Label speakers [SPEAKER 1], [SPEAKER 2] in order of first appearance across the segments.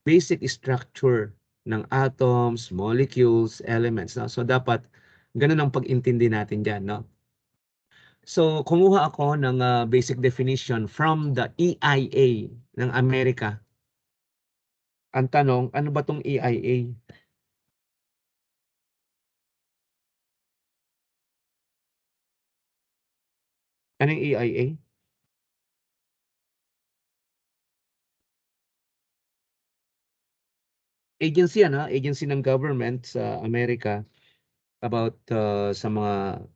[SPEAKER 1] basic structure ng atoms, molecules, elements, no? So dapat ganun ang pag-intindi natin diyan, no? So kumuha ako ng basic definition from the EIA ng Amerika. Ang tanong, ano ba tong EIA? Ano yung EIA? Agency, ano? Agency ng government sa Amerika about sa mga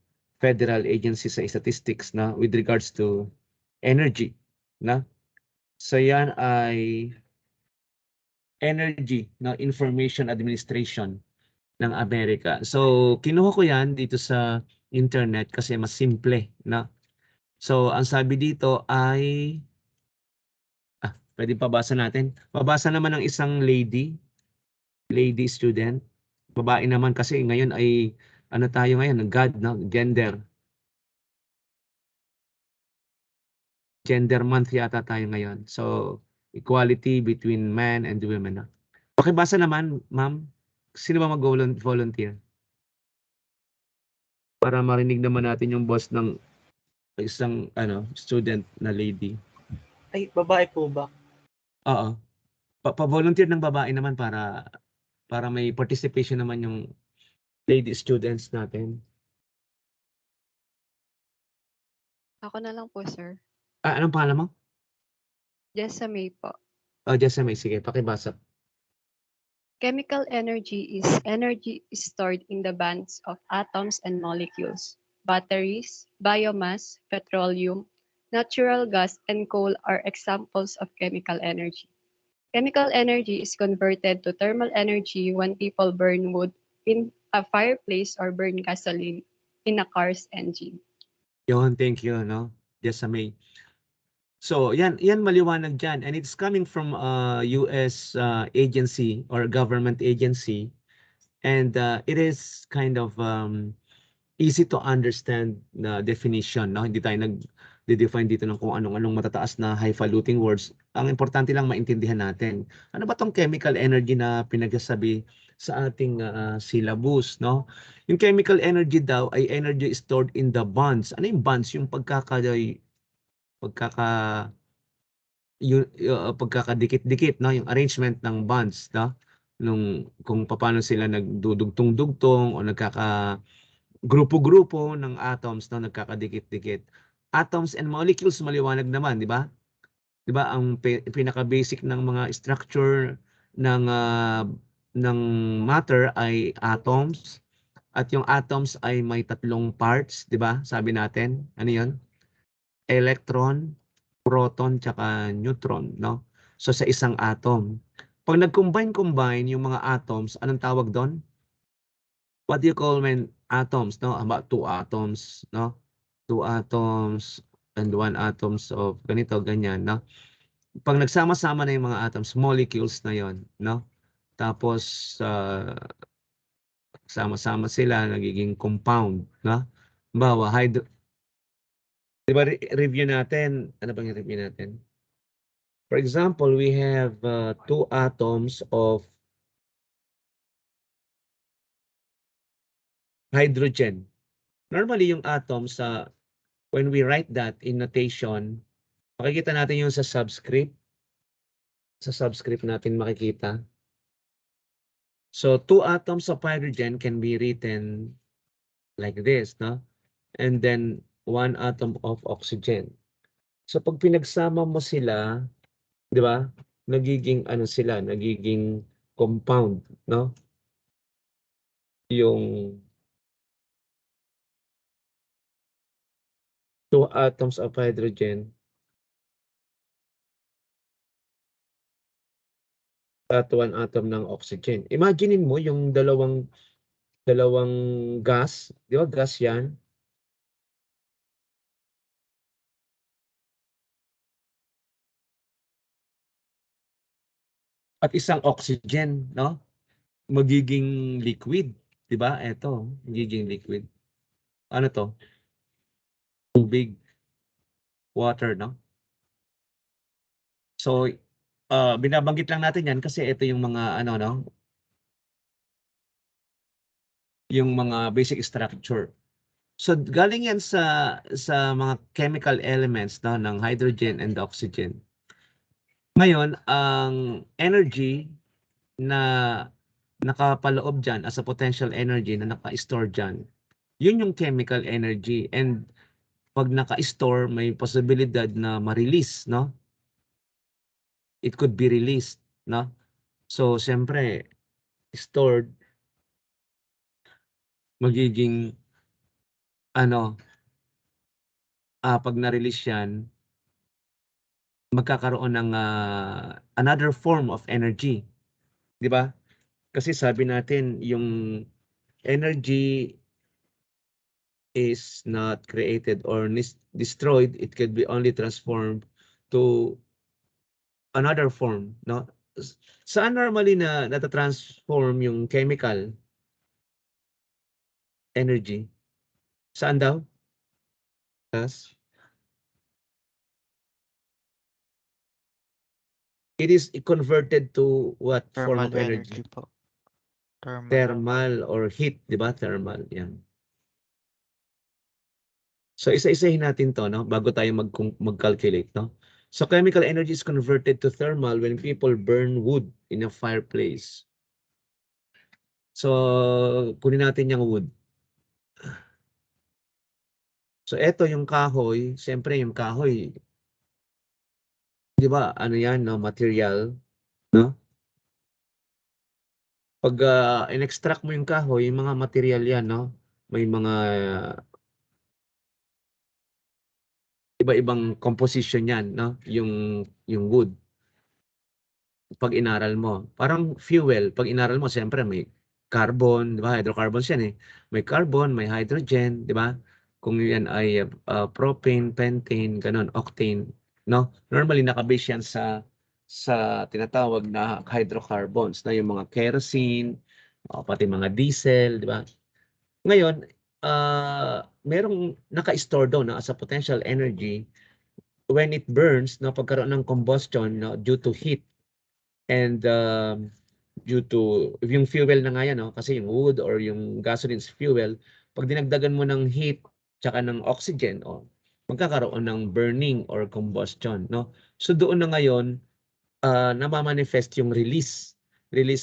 [SPEAKER 1] federal agencies sa statistics na with regards to energy, na. So yan ay Energy na Information Administration ng Amerika. So kinuha ko yan dito sa internet kasi mas simple, na. So ang sabi dito ay pwede pabasa natin. Pabasa naman ng isang lady student. Babae naman kasi ngayon ay ano tayo ngayon, God, no? Gender month yata tayo ngayon. So equality between men and women, no? Pakibasa naman, ma'am. Sino ba mag-volunteer? Para marinig naman natin yung boss ng isang student na lady.
[SPEAKER 2] Ay, babae po ba?
[SPEAKER 1] Oo. Pa-volunteer ng babae naman para may participation naman yung lady students natin.
[SPEAKER 3] Ako na lang po, sir.
[SPEAKER 1] Anong pangalan mo?
[SPEAKER 3] Jessa May po.
[SPEAKER 1] Jessamay, sige, pakibasa.
[SPEAKER 3] Chemical energy is energy stored in the bands of atoms and molecules. Batteries, biomass, petroleum, natural gas, and coal are examples of chemical energy. Chemical energy is converted to thermal energy when people burn wood in a fireplace or burn gasoline in a car's engine.
[SPEAKER 1] Yun, thank you, no? Jessamay. So, yan maliwanag dyan. And it's coming from a US agency or government agency. And it is kind of easy to understand na definition, no? Hindi tayo nag-define dito ng kung anong matataas na highfalutin words. Ang importante lang maintindihan natin. Ano ba tong chemical energy na pinagsasabi sa ating syllabus, no? Yung chemical energy daw ay energy stored in the bonds. Ano yung bonds? Yung pagkakadikit-dikit, no? Yung arrangement ng bonds, no? Kung paano sila nagdudugtong-dugtong o grupo-grupo ng atoms, no, nagkakadikit-dikit. Atoms and molecules maliwanag naman, di ba? Di ba ang pinaka-basic ng mga structure ng matter ay atoms, at yung atoms ay may tatlong parts, di ba? Sabi natin, ano 'yon? Electron, proton, tsaka neutron, no? So sa isang atom. Pag nag-combine yung mga atoms, anong tawag doon? What do you call when atoms, no? About two atoms, no? Two atoms and one atoms of ganito, ganyan, no? Pag nagsama-sama na yung mga atoms, molecules na yon, no? Tapos sama-sama sila, nagiging compound, no? Bawa, di ba review natin? Ano bang review natin? For example, we have two atoms of hydrogen. Normally, yung atoms when we write that in notation, makikita natin yung sa subscript. Sa subscript natin makikita. So, two atoms of hydrogen can be written like this, no? And then, one atom of oxygen. So, pag pinagsama mo sila, di ba? Nagiging sila, nagiging compound, no? Yung two atoms of hydrogen at one atom ng oxygen. Imaginein mo yung dalawang gas, di ba gas yan? At isang oxygen, no? Magiging liquid, di ba? Ito, magiging liquid. Ano to? Tubig, water, no? So, binabanggit lang natin yan kasi ito yung mga ano, no? Yung mga basic structure. So galing yan sa mga chemical elements, no, ng hydrogen and oxygen. Ngayon, ang energy na nakapaloob dyan as a potential energy na naka-store dyan, yun yung chemical energy. And pag naka-store, may posibilidad na ma-release, no? It could be released, no? So, siyempre, stored, magiging, ano, pag na-release yan, magkakaroon ng another form of energy. Di ba? Kasi sabi natin, yung energy is not created or destroyed, it could be only transformed to another form, no? Saan normally na nata-transform yung chemical energy? Saan daw? Yes. It is converted to what form
[SPEAKER 2] Thermal
[SPEAKER 1] of energy?
[SPEAKER 2] energy po. Thermal.
[SPEAKER 1] Thermal or heat, di ba? Thermal, yan. So isa-isahin natin to, no, bago tayo mag-calculate, no. So chemical energy is converted to thermal when people burn wood in a fireplace. So kunin natin yung wood. So eto yung kahoy, siyempre yung kahoy, 'di ba? Ano 'yan, no, material, no? Pag in-extract mo yung kahoy, yung mga material 'yan, no. May mga iba-ibang composition 'yan, no, yung wood. Pag inaral mo, parang fuel, pag inaral mo siyempre may carbon, 'di ba? Hydrocarbons 'yan, eh. May carbon, may hydrogen, 'di ba? Kung 'yan ay propane, pentane, gano'n, octane, no? Normally naka-base 'yan sa tinatawag na hydrocarbons na yung mga kerosene, pati mga diesel, 'di ba? Ngayon, merong naka-store doon, no, as a potential energy when it burns, no, pagkaroon ng combustion, no, due to heat. And due to yung fuel na nga yan, no? Kasi yung wood or yung gasoline is fuel, pag dinagdagan mo ng heat tsaka ng oxygen, magkakaroon ng burning or combustion, no? So doon na ngayon namamanifest yung release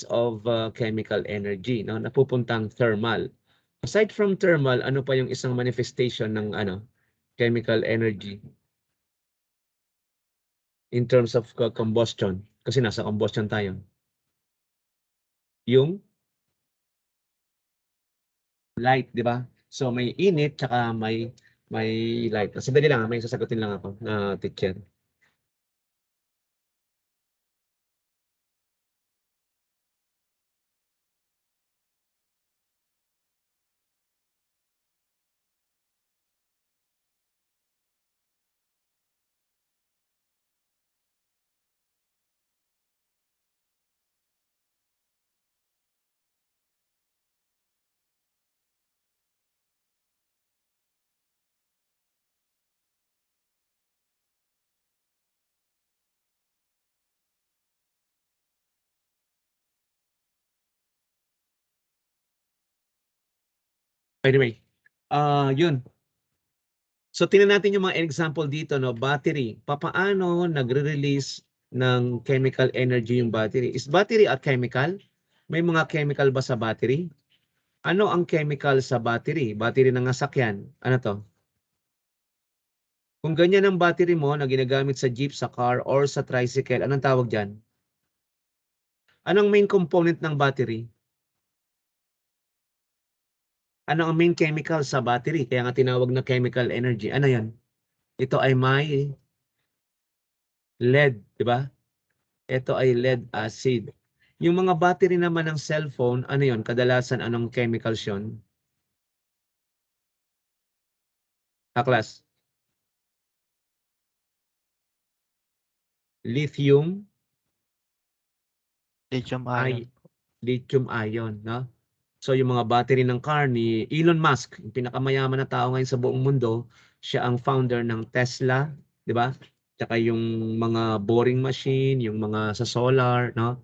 [SPEAKER 1] of chemical energy, no? Napupuntang thermal. Aside from thermal, ano pa yung isang manifestation ng chemical energy in terms of combustion? Kasi nasa combustion tayo. Yung light, di ba? So may init tsaka may light. Sandali lang, may sasagutin lang ako na teacher. Anyway, yun. So tingnan natin yung mga example dito, no, battery. Papaano nagre-release ng chemical energy yung battery? Is battery a chemical? May mga chemical ba sa battery? Ano ang chemical sa battery? Battery ng sasakyan. Ano to? Kung ganyan ang battery mo na ginagamit sa jeep, sa car, or sa tricycle, anong tawag dyan? Anong main component ng battery? Ano ang main chemical sa battery? Kaya nga tinawag na chemical energy. Ano yan? Ito ay may lead, di ba? Ito ay lead acid. Yung mga battery naman ng cellphone, ano yon? Kadalasan anong chemicals yun? Aklas? Lithium,
[SPEAKER 2] Lithium ion.
[SPEAKER 1] lithium ion, no? So yung mga battery ng car ni Elon Musk, yung pinakamayaman na tao ngayon sa buong mundo, siya ang founder ng Tesla, di ba? tsaka yung mga boring machine, yung mga sa solar, no?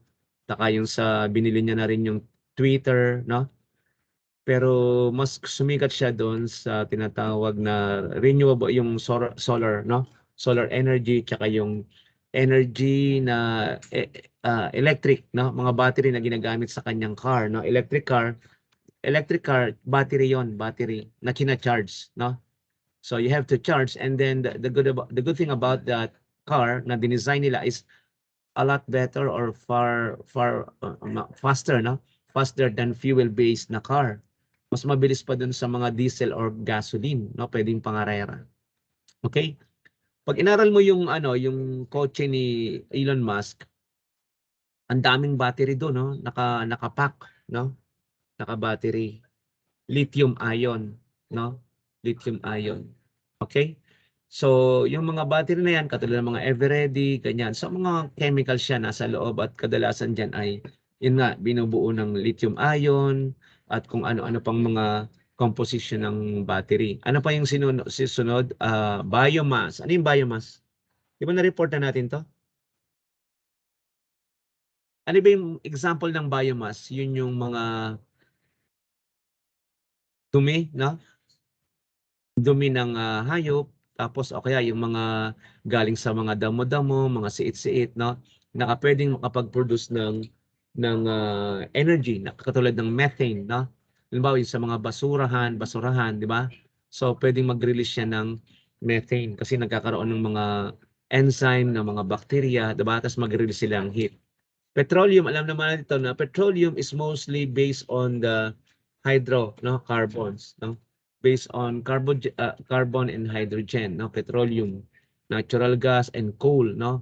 [SPEAKER 1] Tsaka yung sa binili niya na rin yung Twitter, no? Pero mas sumikat siya doon sa tinatawag na renewable, yung solar, no? Solar energy, tsaka yung energy na electric, no? Mga battery na ginagamit sa kanyang car, no? Electric car, battery yon, battery na kina-charge, no? So you have to charge, and then the good thing about that car na dinesign nila is a lot better or far faster, no? Faster than fuel-based na car. Mas mabilis pa dun sa mga diesel or gasoline, no? Pwedeng pangarera. Okay? Pag inaral mo yung yung kotse ni Elon Musk, ang daming battery doon, no? Naka-pack, no? Naka-battery. Lithium ion, no? Lithium ion. Okay? So, yung mga battery na yan, katulad ng mga Eveready, ganyan. So, mga chemicals siya nasa loob at kadalasan dyan ay, yun nga, binubuo ng lithium ion at kung ano-ano pang mga composition ng battery. Ano pa yung sisunod? Biomass. Ano yung biomass? Di ba na-report na natin to? Ano ba yung example ng biomass? Yun yung mga dumi, no? Dumi ng hayop, tapos o kaya yung mga galing sa mga damo-damo, mga siit-siit, no? Na pwedeng makapag-produce ng energy, na katulad ng methane, no? Halimbawa yung sa mga basurahan, di ba? So pwedeng mag-release siya ng methane kasi nagkakaroon ng mga enzyme ng mga bacteria, di ba? Tapos mag-release sila ng heat. Petroleum, alam naman natin na petroleum is mostly based on the carbons, no? Based on carbon and hydrogen, no? Petroleum, natural gas and coal, no?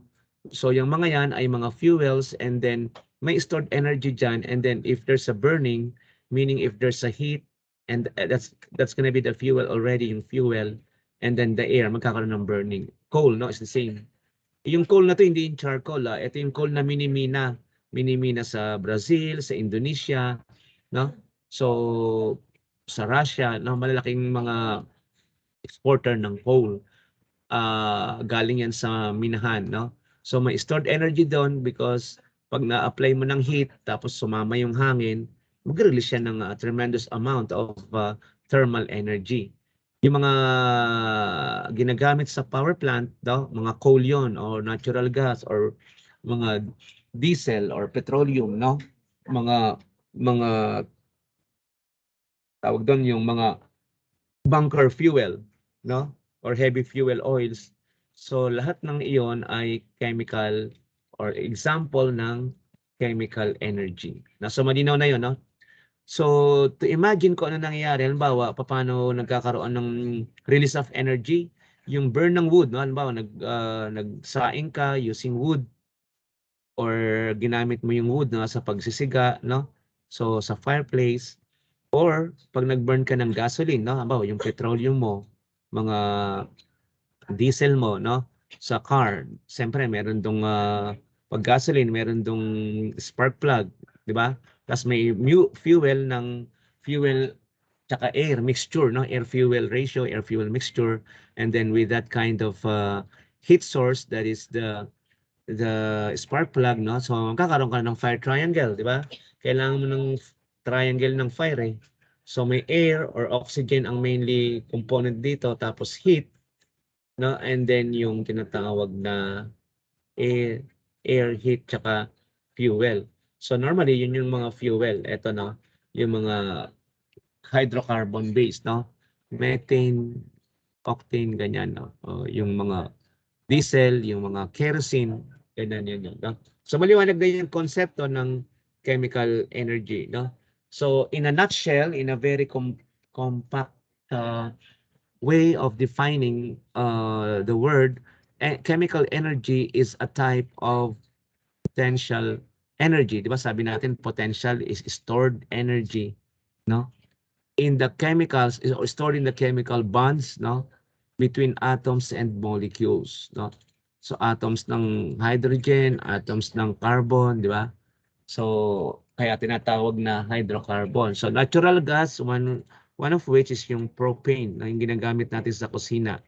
[SPEAKER 1] So yung mga yan ay mga fuels, and then may stored energy dyan, and then if there's a burning, meaning if there's a heat, and that's gonna be the fuel already, yung fuel, and then the air, magkakaroon ng burning. Coal, no? It's the same. Yung coal na to hindi yung charcoal, ito yung coal na minimina sa Brazil, sa Indonesia, no? So sa Russia, no, malalaking mga exporter ng coal. Galing yan sa minahan, no? So may stored energy doon because pag na-apply mo ng heat tapos sumama yung hangin, mag-release siya ng tremendous amount of thermal energy. Yung mga ginagamit sa power plant, no, mga coal yun or natural gas or mga diesel or petroleum, no? Mga tawag doon yung mga bunker fuel, no? Or heavy fuel oils. So lahat ng iyon ay chemical or example ng chemical energy. So malinaw na 'yon, no? So to imagine kung ano nangyayari, halimbawa paano nagkakaroon ng release of energy, yung burn ng wood, no? Halimbawa nagsaing ka using wood or ginamit mo yung wood, no, sa pagsisiga, no? So sa fireplace, or pag nag-burn ka ng gasoline, no? Halimbawa yung petroleum mo, mga diesel mo, no? Sa car, siyempre meron dong pag gasoline, meron dong spark plug, di ba? Tapos may fuel tsaka air mixture, no? Air fuel ratio, air fuel mixture, and then with that kind of heat source, that is the spark plug, no? So magkakaroon ka ng fire triangle, di ba? Kailangan mo ng triangle ng fire, eh. So may air or oxygen ang mainly component dito, tapos heat, no? And then yung tinatawag na air, heat, tsaka fuel. So normally yun yung mga fuel. Ito, no? Yung mga hydrocarbon based, no? Methane, octane, ganyan, no? O, yung mga diesel, yung mga kerosene, ganyan yun, no? So maliwanag na yung konsepto ng chemical energy, no? So in a nutshell, in a very compact way of defining the word, chemical energy is a type of potential energy. Di ba sabi natin potential is stored energy, no? In the chemicals, is stored in the chemical bonds, no? Between atoms and molecules, no? So atoms ng hydrogen, atoms ng carbon, di ba? So kaya tinatawag na hydrocarbon. So natural gas, one of which is yung propane na yung ginagamit natin sa kusina.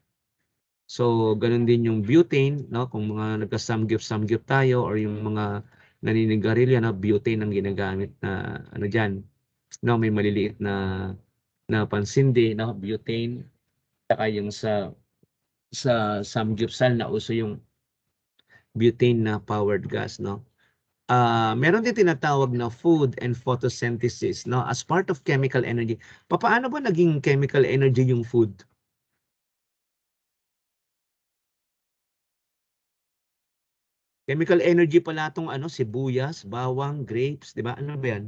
[SPEAKER 1] So, ganun din yung butane, no? Kung mga nagka-samgyup tayo or yung mga naninigarilyo, no? Butane ang ginagamit na ano diyan, no? May maliliit na pansindi, no? Butane. Saka yung sa samgyupsal na uso yung butane na powered gas, no? Meron din tinatawag na food and photosynthesis, no? As part of chemical energy. Paano ba naging chemical energy yung food? Chemical energy pala tong ano, sibuyas, bawang, grapes, di ba? Ano ba yan?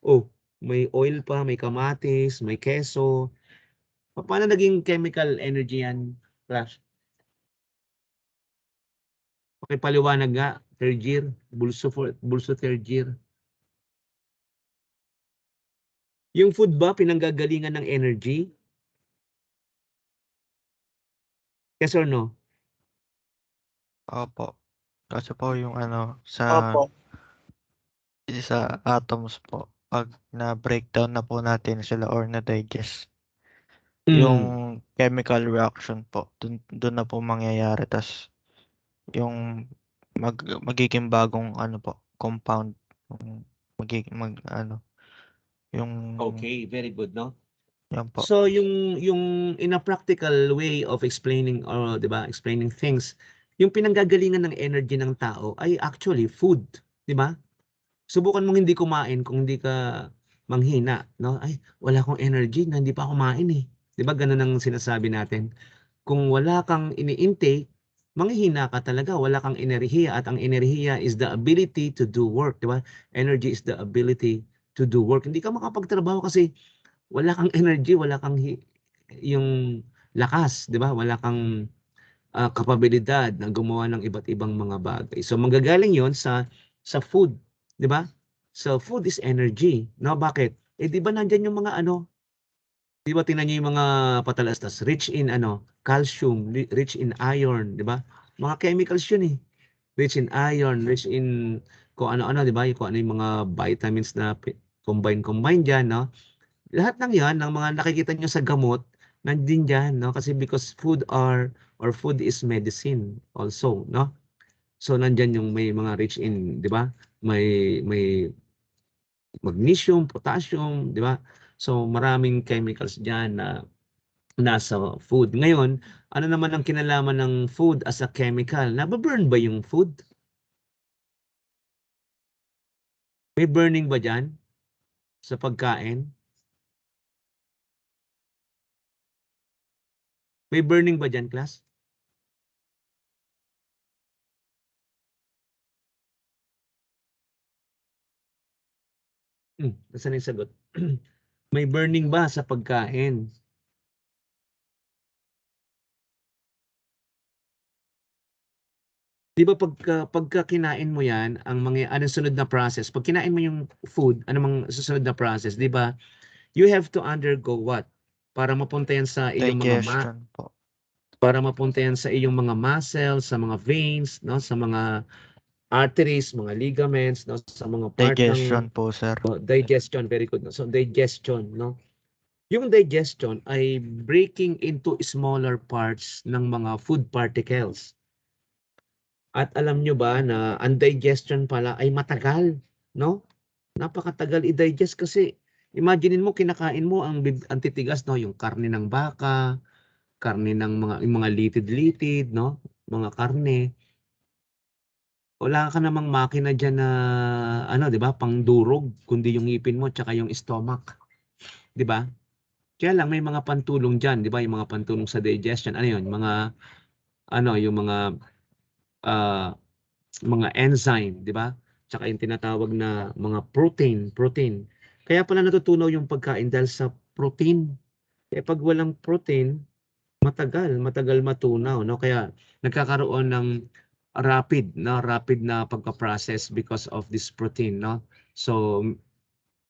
[SPEAKER 1] Oh, may oil pa, may kamatis, may keso. Paano naging chemical energy yan, Flash? Pakipaliwanag nga, Terjir, Bulso Terjir. Yung food ba, pinanggagalingan ng energy? Yes or no?
[SPEAKER 2] Opo. Kasi po yung ano, sa atoms po, pag na-breakdown na po natin sila or na-digest, yung
[SPEAKER 1] Mm.
[SPEAKER 2] chemical reaction po, dun na po mangyayari. Tas yung magiging bagong ano po, compound, yung yung,
[SPEAKER 1] Okay, very good, no?
[SPEAKER 2] yan po.
[SPEAKER 1] So yung in a practical way of explaining or 'di ba, explaining things, yung pinanggagalingan ng energy ng tao ay actually food, 'di ba? Subukan mong hindi kumain kung hindi ka manghina, no? Ay, wala akong energy na hindi pa ako kumain eh. 'Di ba ganun ang sinasabi natin? Kung wala kang ini-intake, manghihina ka talaga, wala kang enerhiya at ang enerhiya is the ability to do work, 'di ba? Energy is the ability to do work. Hindi ka makapagtrabaho kasi wala kang energy, wala kang yung lakas, 'di ba? Wala kang kapabilidad na gumawa ng iba't ibang mga bagay. So manggagaling 'yon sa food, 'di ba? So food is energy, no? Bakit? Eh 'di ba nandiyan yung mga ano, 'di ba tingnan niyo yung mga patalastas, rich in ano, calcium, rich in iron, 'di ba? Mga chemicals 'yun eh. Rich in iron, rich in kung ano-ano, 'di ba? Yung kung ano yung mga vitamins na combine diyan, no? Lahat ng 'yan, ng mga nakikita niyo sa gamot, nandiyan diyan, no? Kasi because food are or food is medicine also, no? So nandiyan yung may mga rich in, 'di ba? May magnesium, potassium, 'di ba? So maraming chemicals diyan na nasa food. Ngayon, ano naman ang kinalaman ng food as a chemical? Nababurn ba yung food? May burning ba diyan sa pagkain? May burning ba diyan, class? Nasaan yung sagot? May burning ba sa pagkain? 'Di ba pagka kinain mo 'yan, anong sunod na process? Pag kinain mo yung food, ano mang susunod na process, 'di ba? You have to undergo what? Para mapunta yan sa iyong
[SPEAKER 2] Digestion po.
[SPEAKER 1] para mapunta yan sa iyong mga muscles, sa mga veins, no, sa mga arteries, mga ligaments, no, sa mga part ng
[SPEAKER 2] Digestion po, sir.
[SPEAKER 1] digestion, very good. No? So digestion, no? Yung digestion ay breaking into smaller parts ng mga food particles. At alam nyo ba na ang digestion pala ay matagal, no? Napakatagal i-digest kasi imaginein mo kinakain mo ang titigas, no, yung karne ng baka, karne ng yung mga litid-litid, no, mga karne. Wala ka namang makina diyan na ano, 'di ba, pangdurog kundi yung ngipin mo tsaka yung stomach, 'di ba? Kaya lang may mga pantulong diyan, 'di ba, yung mga pantulong sa digestion. Ano 'yun? Yung ah, mga enzyme, 'di ba? Tsaka yung tinatawag na mga protein. Kaya pala natutunaw yung pagkain dahil sa protein. Eh pag walang protein, matagal matunaw, no? Kaya nagkakaroon ng rapid na pagka-process because of this protein, no? So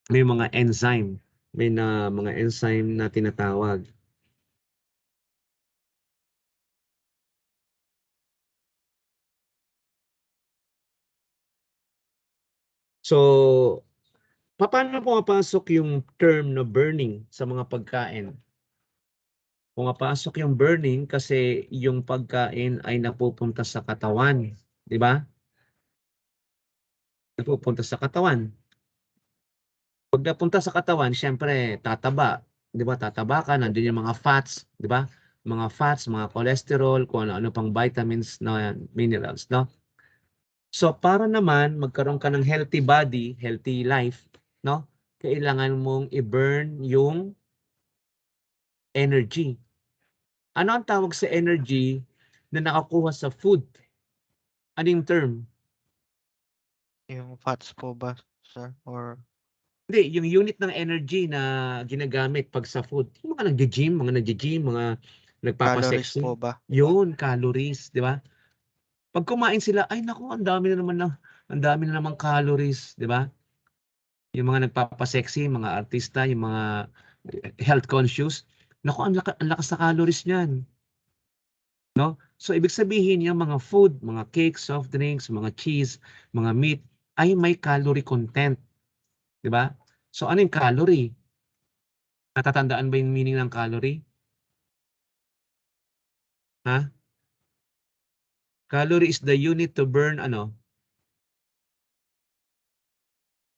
[SPEAKER 1] may mga enzyme, mga enzyme na tinatawag. So paano pumapasok yung term na burning sa mga pagkain? Pumapasok yung burning kasi yung pagkain ay napupunta sa katawan, di ba? Napupunta sa katawan. Pag napunta sa katawan, syempre tataba, di ba? Tataba ka, nandiyan yung mga fats, di ba? Mga fats, mga cholesterol, kung ano-ano pang vitamins na minerals, no? So para naman magkaroon ka ng healthy body, healthy life, no? Kailangan mong i-burn yung energy. Ano ang tawag sa energy na nakakuha sa food? Anong term?
[SPEAKER 2] Yung fats po ba, sir? Or
[SPEAKER 1] Hindi, yung unit ng energy na ginagamit pag sa food. Yung mga nagji-gym, mga
[SPEAKER 2] calories po
[SPEAKER 1] nagpapasexy.
[SPEAKER 2] ba?
[SPEAKER 1] Yun, calories, di ba? Pag kumain sila, ay naku, ang dami na naman calories, di ba? Yung mga nagpapasexy, mga artista, yung mga health conscious, naku, ang lakas na calories niyan. No? So, ibig sabihin yung mga food, mga cakes, soft drinks, mga cheese, mga meat, ay may calorie content. Di ba? So, ano yung calorie? Natatandaan ba yung meaning ng calorie? Ha? Calorie is the unit to burn,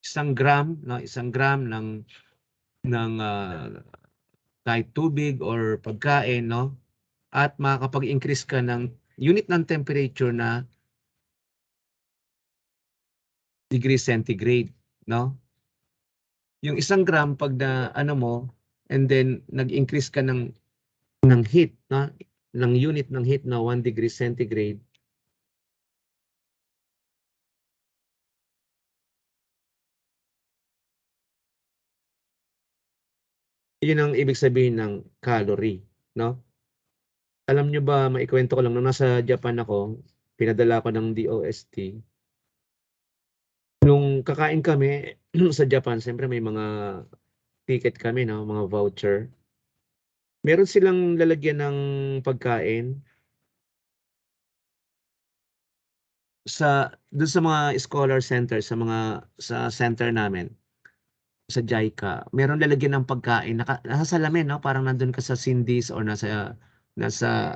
[SPEAKER 1] isang gram, no? Isang gram ng kahit tubig or pagkain, no? At makakapag-increase ka ng unit ng temperature na degree centigrade, no? Yung isang gram pag na ano mo and then nag-increase ka ng heat, no? Ng unit ng heat na 1 degree centigrade. Yun ang ibig sabihin ng calorie, no? Alam nyo ba, maikwento ko lang, nung nasa Japan ako, pinadala ko ng DOST. Nung kakain kami sa Japan, siyempre may mga ticket kami, no? Mga voucher. Meron silang lalagyan ng pagkain doon sa mga scholar center, sa center namin, sa JICA. Meron lalagyan ng pagkain, nasa salamin, no? Parang nandun ka sa Cindy's or nasa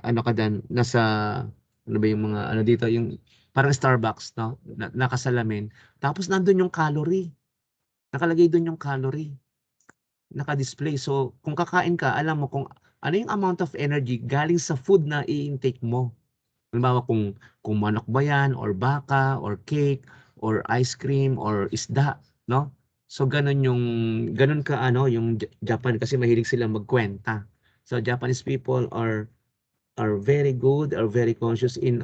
[SPEAKER 1] ano ka dan, ano ba yung mga ano dito, yung parang Starbucks, no? Nakasalamin. Tapos nandun yung calorie. Nakalagay doon yung calorie. Naka-display. So, kung kakain ka, alam mo kung ano yung amount of energy galing sa food na i-intake mo. Halimbawa kung manok ba yan, or baka, or cake, or ice cream, or isda, no? So ganun ka yung Japan kasi mahilig silang magkwenta. So Japanese people are very good, are very conscious in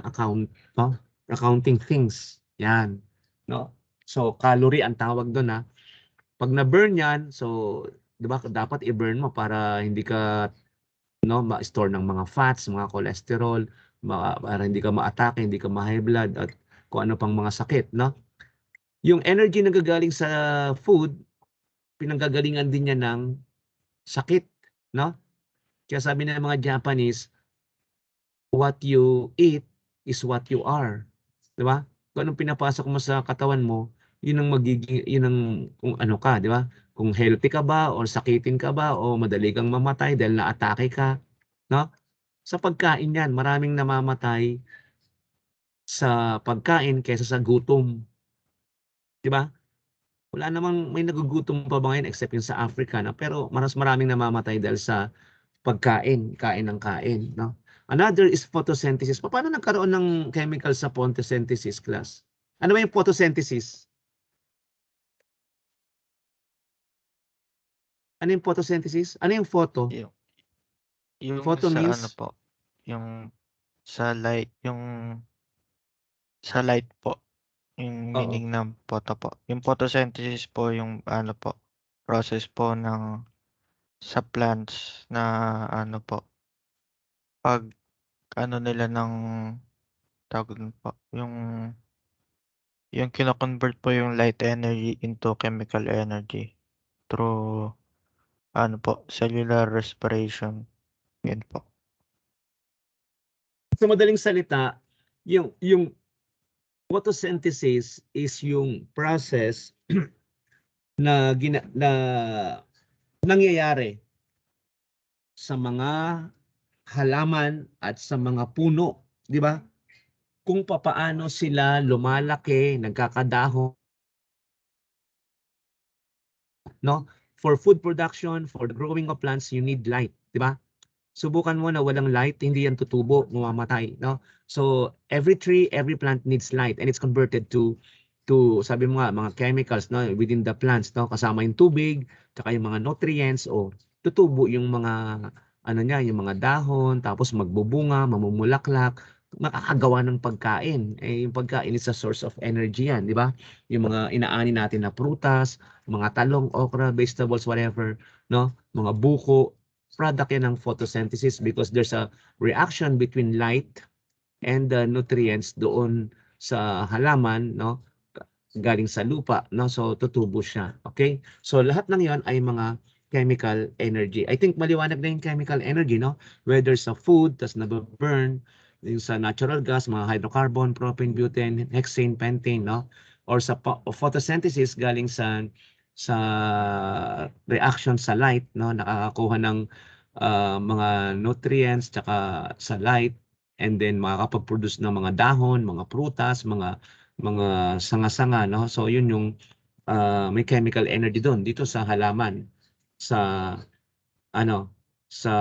[SPEAKER 1] no? Accounting things. Yan, no? So calorie ang tawag doon, ha. Pag na-burn yan, so 'di ba dapat i-burn mo para hindi ka ma-store ng mga fats, mga cholesterol, para hindi ka ma-atake, hindi ka ma-high blood at kung ano pang mga sakit, no? Yung energy na gagaling sa food, pinanggagalingan din niya ng sakit, no? Kaya sabi ng mga Japanese, what you eat is what you are. 'Di ba? Kung anong pinapasok mo sa katawan mo, yun ang kung ano ka, 'di ba? Kung healthy ka ba or sakitin ka ba o madali kang mamatay dahil na-atake ka, no? Sa pagkain 'yan, maraming namamatay sa pagkain kaysa sa gutom, 'di ba? Wala namang may nagugutom pa ba ngayon except yung sa Africa, no? Pero maraming namamatay dahil sa pagkain, kain ng kain, no? Another is photosynthesis. Paano nagkaroon ng chemical sa photosynthesis, class? Ano ba yung photosynthesis? Ano yung photosynthesis? Ano yung photo?
[SPEAKER 2] Yung, yung
[SPEAKER 1] Photo
[SPEAKER 2] sa ano
[SPEAKER 1] means
[SPEAKER 2] po, yung sa light, yung sa light po, yung
[SPEAKER 1] oo.
[SPEAKER 2] meaning ng photo po. Yung photosynthesis po yung ano po, process po ng sa plants na ano po, pag ano nila ng tawag dun po, yung kino-convert po yung light energy into chemical energy through ano po, cellular respiration. Yun po.
[SPEAKER 1] Sa madaling salita, yung photosynthesis is yung process na nangyayari sa mga halaman at sa mga puno, di ba? Kung papaano sila lumalaki, nagkakadahon, no? For food production, for the growing of plants, you need light, di ba? Subukan mo na walang light, hindi yan tutubo, mamamatay, no? So every tree, every plant needs light, and it's converted to sabi mo nga mga chemicals, no, within the plants, no, kasama yung tubig, tsaka yung mga nutrients, o tutubo yung mga ano niya, yung mga dahon, tapos magbubunga, mamumulaklak, makakagawa ng pagkain. Eh yung pagkain is a source of energy yan, di ba? Yung mga inaani natin na prutas, mga talong, okra, vegetables, whatever, no? Mga buko, product yan ng photosynthesis because there's a reaction between light and the nutrients doon sa halaman, no, galing sa lupa, no, so tutubo siya. Okay, so lahat ng yon ay mga chemical energy. I think maliwanag na yung chemical energy, no, whether sa food tas nababurn, yung sa natural gas, mga hydrocarbon, propane, butane, hexane, pentane, no, or sa photosynthesis galing sa reaction sa light, no, nakakakuha ng mga nutrients tsaka sa light, and then makakapag-produce ng mga dahon, mga prutas, mga sanga-sanga, no? So yun yung may chemical energy doon dito sa halaman, sa ano, sa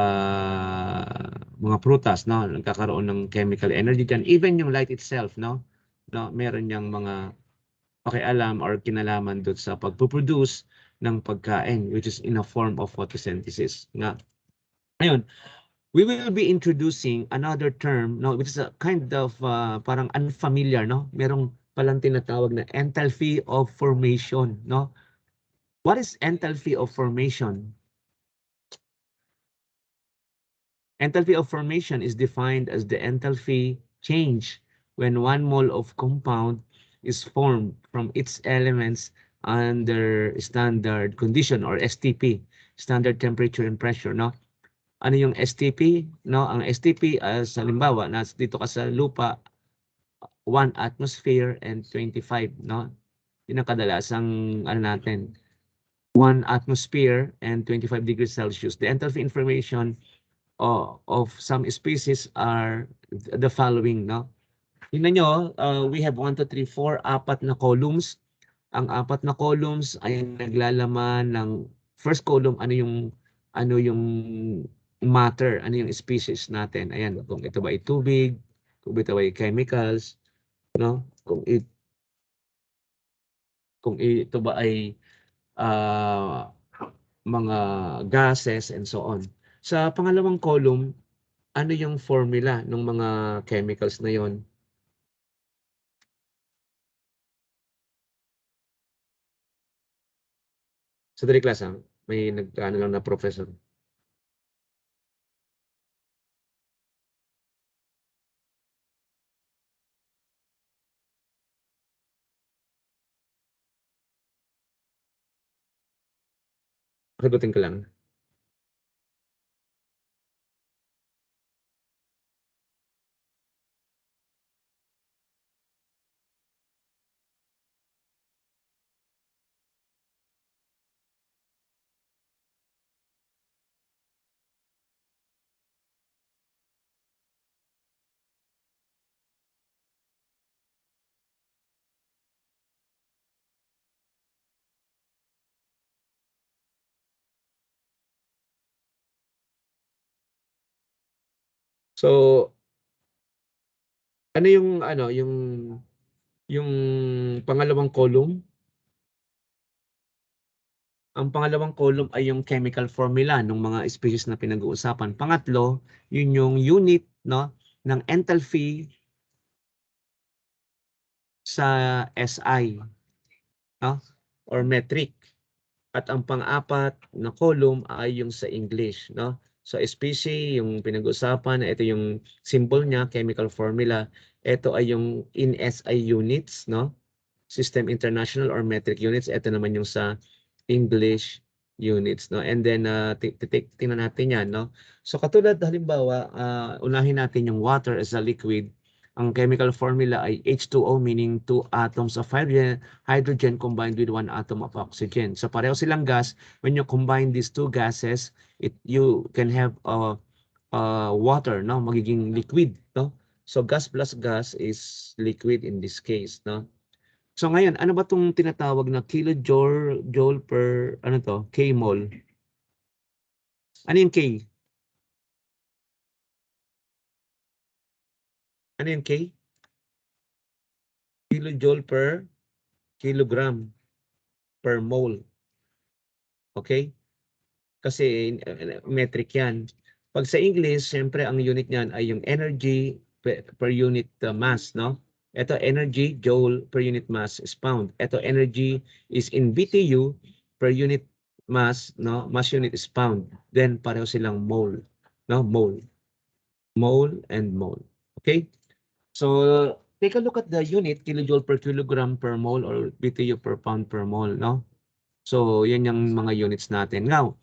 [SPEAKER 1] mga prutas, no? Nagkakaroon ng chemical energy diyan. Even yung light itself, no? No, meron yang mga pakialam or kinalaman doon sa pagpo-produce ng pagkain, which is in a form of photosynthesis nga. Ngayon, we will be introducing another term, no, which is a kind of parang unfamiliar, no? Merong palang tinatawag na enthalpy of formation, no? What is enthalpy of formation? Enthalpy of formation is defined as the enthalpy change when one mole of compound is formed from its elements under standard condition or STP, standard temperature and pressure, no? Ano yung STP, no? Ang STP as halimbawa, dito ka sa lupa, 1 atmosphere and 25, no? Yun ang kadalasang ano natin, 1 atmosphere and 25 degrees Celsius. The enthalpy information of some species are the following, no? Tingnan nyo, we have 1, 2, 3, 4, apat na columns. Ang apat na columns ay naglalaman ng first column, ano yung matter, ano yung species natin. Ayan, kung ito ba ay tubig, kung ito ba ay chemicals, no? Kung ito ba ay mga gases and so on. Sa pangalawang column, ano yung formula ng mga chemicals na yon? Sa dali class, may nag-ano lang na professor. Sagutin ko lang. So, ano yung pangalawang column? Ang pangalawang column ay yung chemical formula ng mga species na pinag-uusapan. Pangatlo, yun yung unit, no, ng enthalpy sa SI, no, or metric. At ang pang-apat na column ay yung sa English, no? So species yung pinag-usapan, ito yung symbol niya, chemical formula. Ito ay yung in SI units, no? System International or metric units. Ito naman yung sa English units, no? And then tingnan natin 'yan, no? So katulad halimbawa, unahin natin yung water as a liquid. Ang chemical formula ay H2O, meaning 2 atoms of hydrogen combined with 1 atom of oxygen. So pareho silang gas. When you combine these two gases, you can have water, no? Magiging liquid, no? So gas plus gas is liquid in this case, no? So ngayon, ano ba tong tinatawag na kilojoule per ano to? K-mol. Ano yung K? Ano yung K? Kilojoule per kilogram per mole. Okay? Kasi metric yan. Pag sa English, siyempre ang unit niyan ay yung energy per unit mass, no? Ito energy, joule per unit mass is pound. Ito energy is in BTU per unit mass, no? Mass unit is pound. Then pareho silang mole, no? Mole. Mole and mole. Okay? So take a look at the unit, kilojoule per kilogram per mole or BTU per pound per mole, no? So, yan yung mga units natin. Now,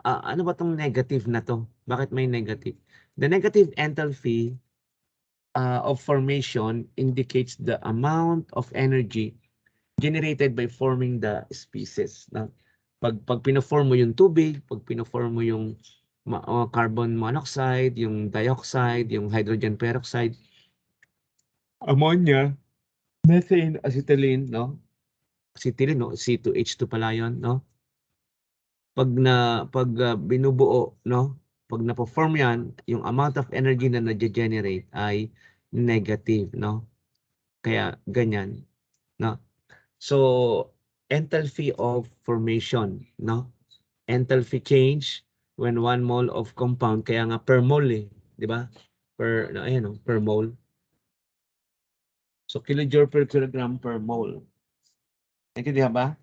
[SPEAKER 1] ano ba tong negative na to? Bakit may negative? The negative enthalpy of formation indicates the amount of energy generated by forming the species. No? Pag pino-form mo yung tubig, pag pino-form mo yung carbon monoxide, yung dioxide, yung hydrogen peroxide, ammonia, methane, acetylene, no? Acetylene, no? C2H2 pala yun, no? Pag binubuo, no? Pag na-perform yan, yung amount of energy na na-generate ay negative, no? Kaya ganyan, no? So, enthalpy of formation, no? Enthalpy change when 1 mole of compound, kaya nga per mole, di ba? Per, no, ayan, no? Per mole. So, kilojoule per kilogram per mole. Naintindihan ba?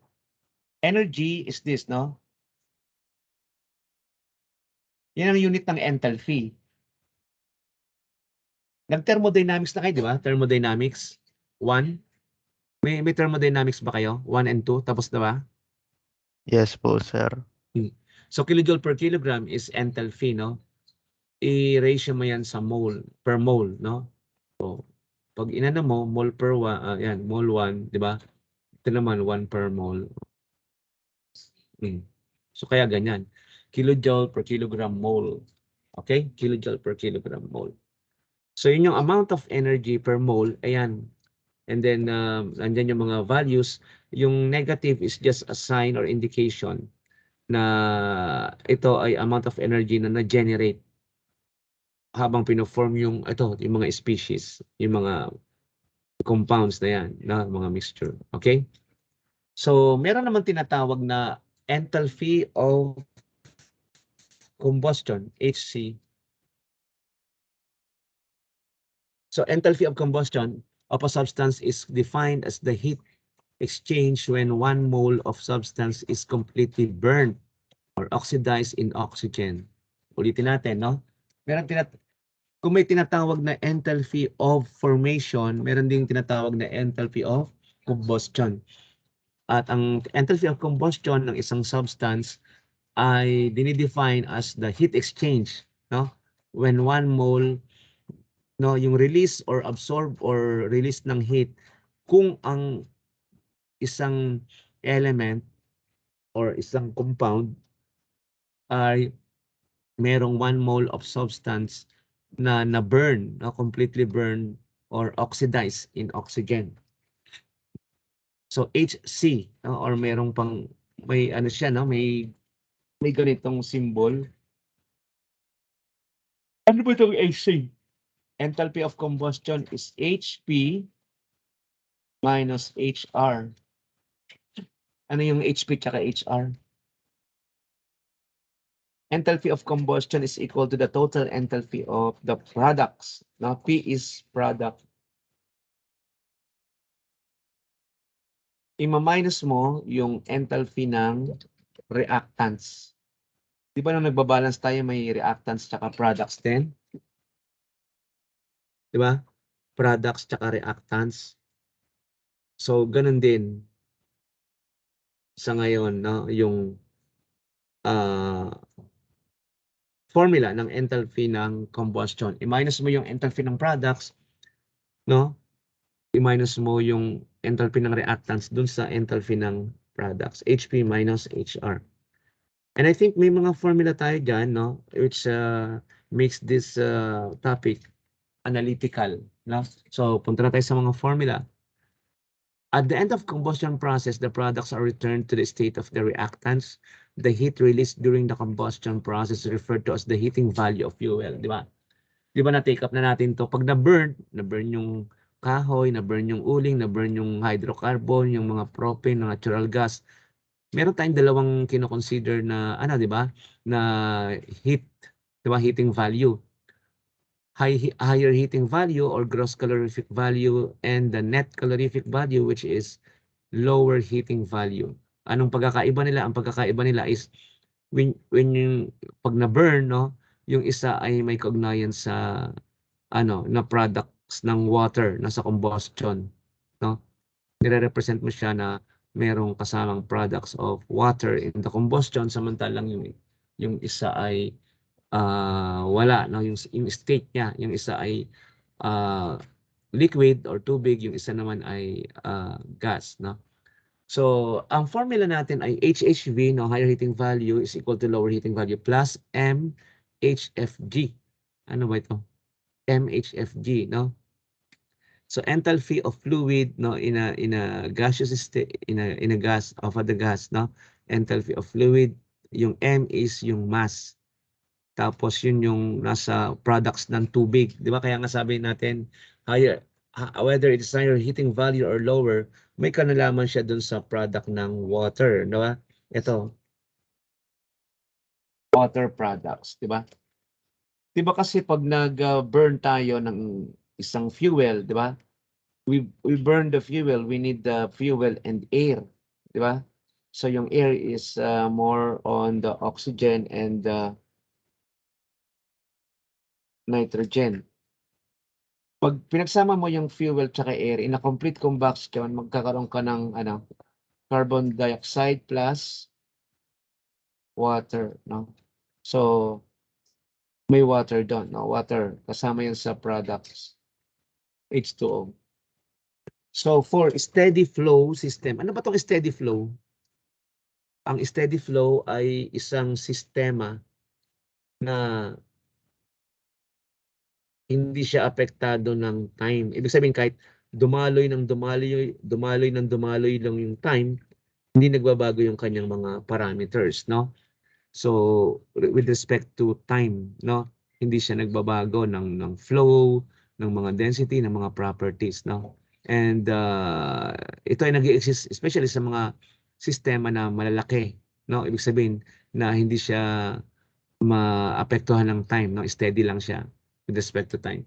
[SPEAKER 1] Energy is this, no? Yan ang unit ng enthalpy. Nag-thermodynamics na kayo, di ba? Thermodynamics 1. May thermodynamics ba kayo? 1 and 2, tapos na ba?
[SPEAKER 2] Yes po, sir.
[SPEAKER 1] So kilojoule per kilogram is enthalpy, no? I-ratio mo yan sa mole, per mole, no? So, pag inano mo, mole per 1, yan, mole 1, di ba? Ito naman, 1 per mole. So kaya ganyan. Kilojoule per kilogram mole. Okay? Kilojoule per kilogram mole. So yun yung amount of energy per mole, ayan. And then, andyan yung mga values. Yung negative is just a sign or indication na ito ay amount of energy na na-generate habang pino-form yung mga species, yung mga compounds na yan, na mga mixture. Okay? So, meron naman tinatawag na enthalpy of combustion, HC. So, enthalpy of combustion of a substance is defined as the heat exchange when 1 mole of substance is completely burned or oxidized in oxygen. Ulitin natin, no? Kung may tinatawag na enthalpy of formation, meron ding tinatawag na enthalpy of combustion. At ang enthalpy of combustion ng isang substance ay dinidefine as the heat exchange, no? When 1 mole, no, yung release or absorb or release ng heat, kung ang isang element or isang compound ay merong 1 mole of substance na na-burn, na completely burn or oxidized in oxygen. So HC, or merong pang may ano siya, no, may ganitong symbol. Ano ba itong HC? Enthalpy of combustion is HP minus HR. Ano yung HP tsaka HR? Enthalpy of combustion is equal to the total enthalpy of the products. Now, P is product. Ima-minus mo yung enthalpy ng reactants. Di ba nung nagbabalance tayo, may reactants tsaka products din? Di ba? Products tsaka reactants. So, ganun din sa ngayon, no? Yung formula ng enthalpy ng combustion. I-minus mo yung enthalpy ng products, no? I-minus mo yung enthalpy ng reactants dun sa enthalpy ng products. HP minus HR. And I think may mga formula tayo dyan, no? Which makes this topic analytical. No? So, punta na tayo sa mga formula. At the end of combustion process, the products are returned to the state of the reactants. The heat released during the combustion process is referred to as the heating value of fuel. Di ba? Di ba na-take up na natin to? Pag na-burn yung kahoy, na-burn yung uling, na-burn yung hydrocarbon, yung mga propane, natural gas. Meron tayong dalawang kino-consider na, di ba? Na heat, di ba? Heating value. Higher heating value or gross calorific value and the net calorific value which is lower heating value. Anong pagkakaiba nila? Ang pagkakaiba nila is when yung pag na-burn, no, yung isa ay may kaugnayan sa na products ng water nasa combustion, no? Nire-represent mo siya na merong kasamang products of water in the combustion, samantalang yung isa ay wala, no? Yung state niya, yung isa ay liquid or tubig, yung isa naman ay gas, no? So, ang formula natin ay HHV, no, higher heating value is equal to lower heating value plus MHFG. Ano ba ito? MHFG, no? So, enthalpy of fluid, no, in a gaseous state, in a gas of the gas, no? Enthalpy of fluid, yung M is yung mass. Tapos yun yung nasa products ng tubig. Di ba? Kaya nga sabi natin, higher, whether it's higher heating value or lower, may kanalaman siya dun sa product ng water. Di ba? Ito. Water products. Di ba? Di ba kasi pag nag-burn tayo ng isang fuel, di ba? We burn the fuel, we need the fuel and air. Di ba? So yung air is more on the oxygen and the nitrogen. Pag pinagsama mo yung fuel tsaka air, in a complete combustion, magkakaroon ka ng carbon dioxide plus water, no? So, may water doon, no? Water, kasama yan sa products. H2O. So, for steady flow system, ano ba itong steady flow? Ang steady flow ay isang sistema na hindi siya apektado ng time. Ibig sabihin kahit dumaloy lang yung time, hindi nagbabago yung kanyang mga parameters, no? So with respect to time, no? Hindi siya nagbabago ng flow, ng mga density, ng mga properties, no? And ito ay nag-exist especially sa mga sistema na malalaki, no? Ibig sabihin na hindi siya maapektuhan ng time, no? Steady lang siya with respect to time.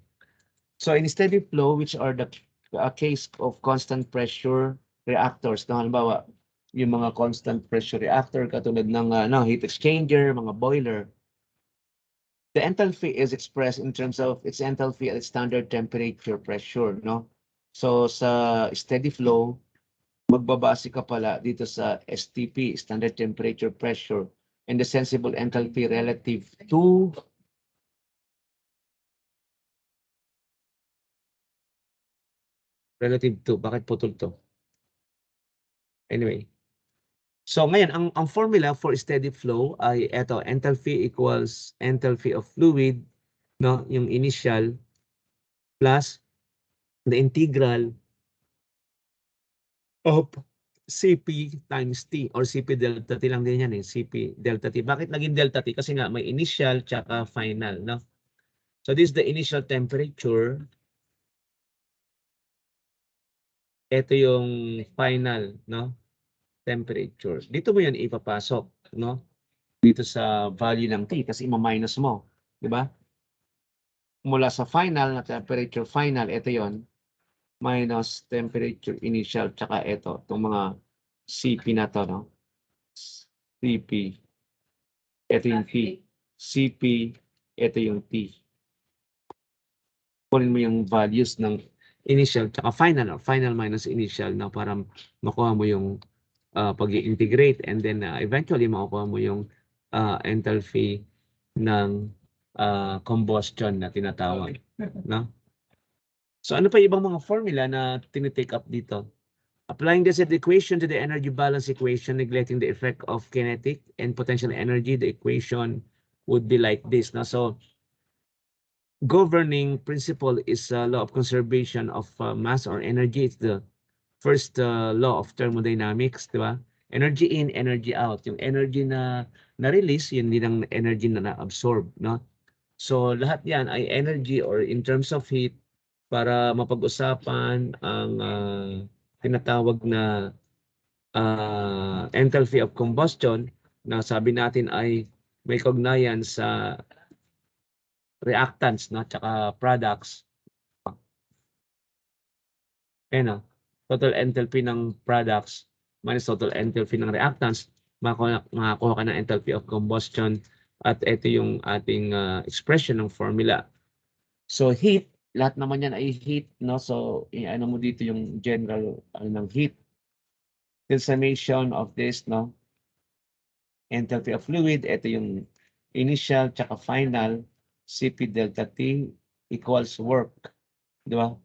[SPEAKER 1] So in steady flow, which are the case of constant pressure reactors, no? Halimbawa, yung mga constant pressure reactor katulad ng heat exchanger, mga boiler. The enthalpy is expressed in terms of its enthalpy at standard temperature pressure, no? So sa steady flow, magbabase ka pala dito sa STP, standard temperature pressure, and the sensible enthalpy relative to bakit putol to? Anyway. So ngayon, ang formula for steady flow ay eto, enthalpy equals enthalpy of fluid, no? Yung initial plus the integral of Cp times T or Cp delta T lang din yan eh, Cp delta T. Bakit naging delta T? Kasi nga may initial tsaka final, no? So this is the initial temperature. Ito yung final, no? Temperature. Dito mo yan ipapasok, no? Dito sa value ng T kasi ima-minus mo, di ba? Mula sa final na temperature final, ito yon minus temperature initial, tsaka ito, itong mga Cp na to, no? Cp, ito yung T. Cp, ito yung T. Kunin mo yung values ng initial tsaka final, final minus initial na para makuha mo yung pag-i-integrate and then eventually makukuha mo yung enthalpy ng combustion na tinatawag, no? So ano pa yung ibang mga formula na tinitake up dito? Applying this equation to the energy balance equation, neglecting the effect of kinetic and potential energy, the equation would be like this, no? So governing principle is law of conservation of mass or energy. It's the first law of thermodynamics, di ba? Energy in, energy out. Yung energy na na-release, yun din ang energy na na-absorb, no? So lahat yan ay energy or in terms of heat para mapag-usapan ang tinatawag na enthalpy of combustion na sabi natin ay may kaugnayan sa reactants, no? Tsaka products. Ayan, total enthalpy ng products minus total enthalpy ng reactants, makakuha ka ng enthalpy of combustion at ito yung ating expression ng formula. So heat, lahat naman yan ay heat, no? So ano mo dito yung general ng heat. The summation of this, no? Enthalpy of fluid, ito yung initial tsaka final, Cp delta T equals work, di ba?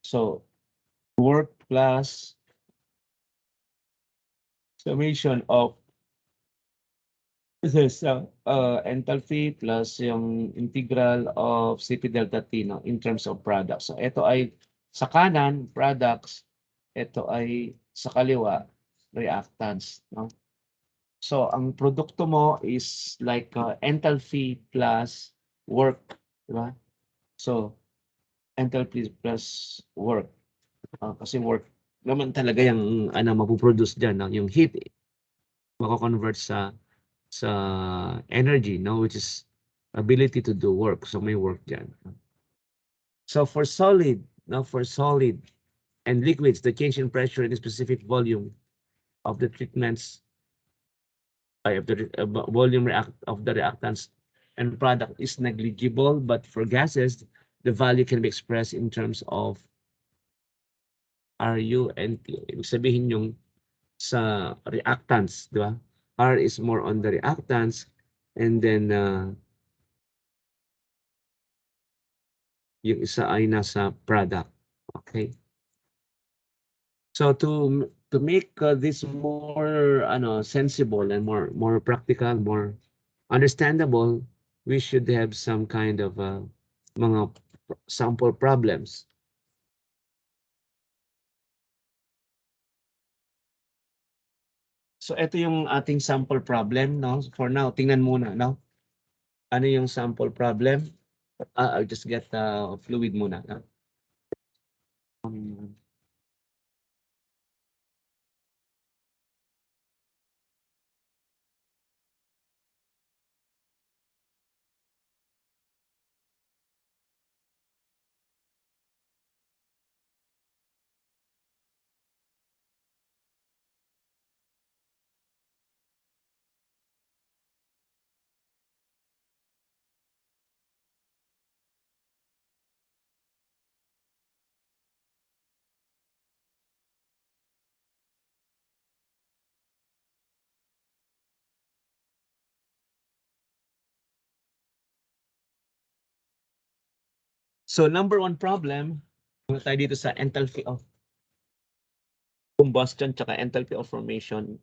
[SPEAKER 1] So work plus summation of this is enthalpy plus yung integral of Cp delta T, no, in terms of products. So ito ay sa kanan products, ito ay sa kaliwa reactants, no? So ang produkto mo is like enthalpy plus work, di ba? So enthalpy plus work. Kasi work naman talaga yung mapuproduce diyan, no? Yung heat mako-convert sa energy, no, which is ability to do work. So may work diyan. So for solid, no, for solid and liquids, the change in pressure in a specific volume of the treatments of the volume of the reactants and product is negligible, but for gases, the value can be expressed in terms of RU and T. Ibig sabihin yung sa reactants, di ba? R is more on the reactants, and then yung isa ay nasa product. Okay? So to make this more sensible and more practical, more understandable, we should have some kind of mga sample problems. So ito yung ating sample problem, no? For now, tingnan muna, no? Ano yung sample problem? I'll just get fluid muna, no? So number one problem, muna tayo dito sa enthalpy of combustion tsaka enthalpy of formation.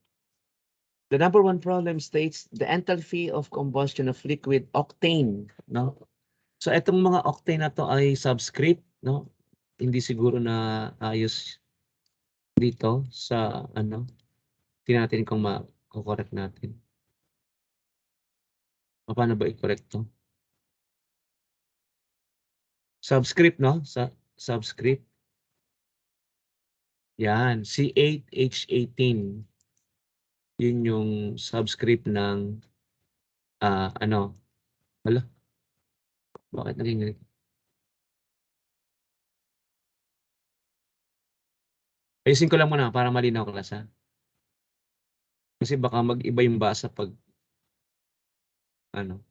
[SPEAKER 1] The number one problem states the enthalpy of combustion of liquid octane, no? So itong mga octane na to ay subscript, no? Hindi siguro na ayos dito sa tingnan natin kung ma-correct natin. Paano ba i-correct to? Subscript, no? Sa subscript. Yan, C8H18. Yun yung subscript ng wala. Bakit naging ganito? Ayusin ko lang muna para malinaw class, ha? Kasi baka mag-iba yung basa pag ano.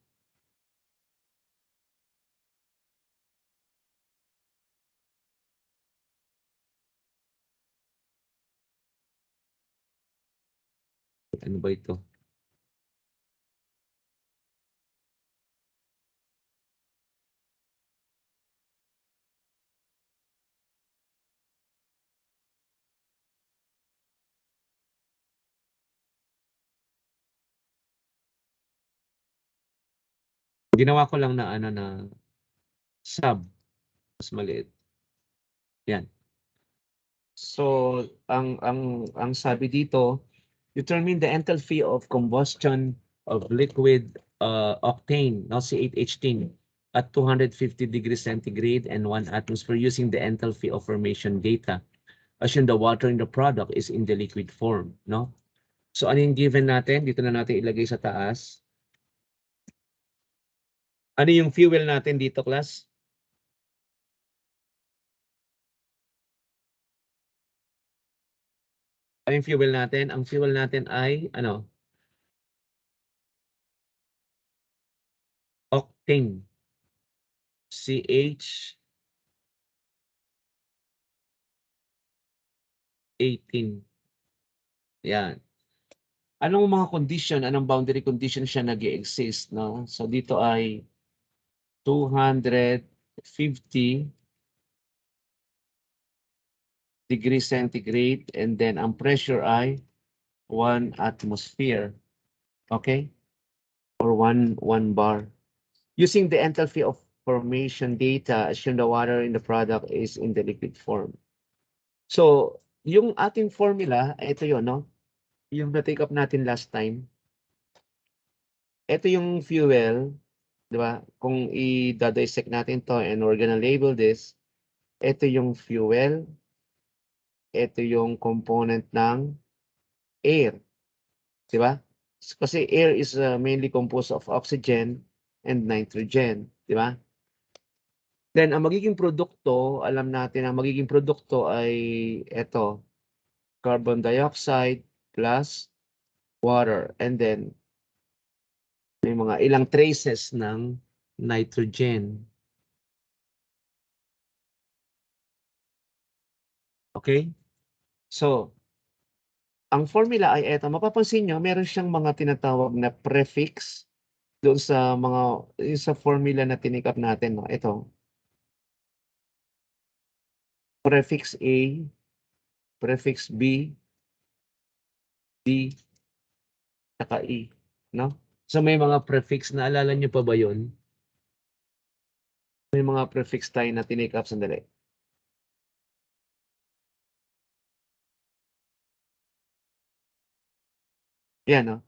[SPEAKER 1] Ano ba ito? Ginawa ko lang na Sub. Mas maliit. Yan. So, ang sabi dito, determine the enthalpy of combustion of liquid octane, no, C8H10, at 250 degrees centigrade and 1 atmosphere using the enthalpy of formation data. Assume the water in the product is in the liquid form, no? So, ano yung given natin? Dito na natin ilagay sa taas. Ano yung fuel natin dito, class? Ano yung fuel natin? Ang fuel natin ay, ano? Octane. CH18. Yan. Anong mga condition, anong boundary condition siya nag-exist, no? So dito ay 250 degrees centigrade and then ang pressure ay 1 atmosphere. Okay? Or 1 bar. Using the enthalpy of formation data, assume the water in the product is in the liquid form. So, yung ating formula, ito yun, no? Yung na-take up natin last time. Ito yung fuel, di ba? Kung i-dissect natin to and we're gonna label this, ito yung fuel, ito yung component ng air, di ba? Kasi air is mainly composed of oxygen and nitrogen, di ba? Then, ang magiging produkto, alam natin ang magiging produkto ay ito, carbon dioxide plus water. And then, may mga ilang traces ng nitrogen. Okay? So, ang formula ay eto. Mapapansin nyo, meron siyang mga tinatawag na prefix doon sa sa formula na tinikap natin. No? Ito. Prefix A, prefix B, D, saka E. No? So, may mga prefix. Naalala nyo pa ba yun? May mga prefix tayo na tinikap. Sandali. Yan, no?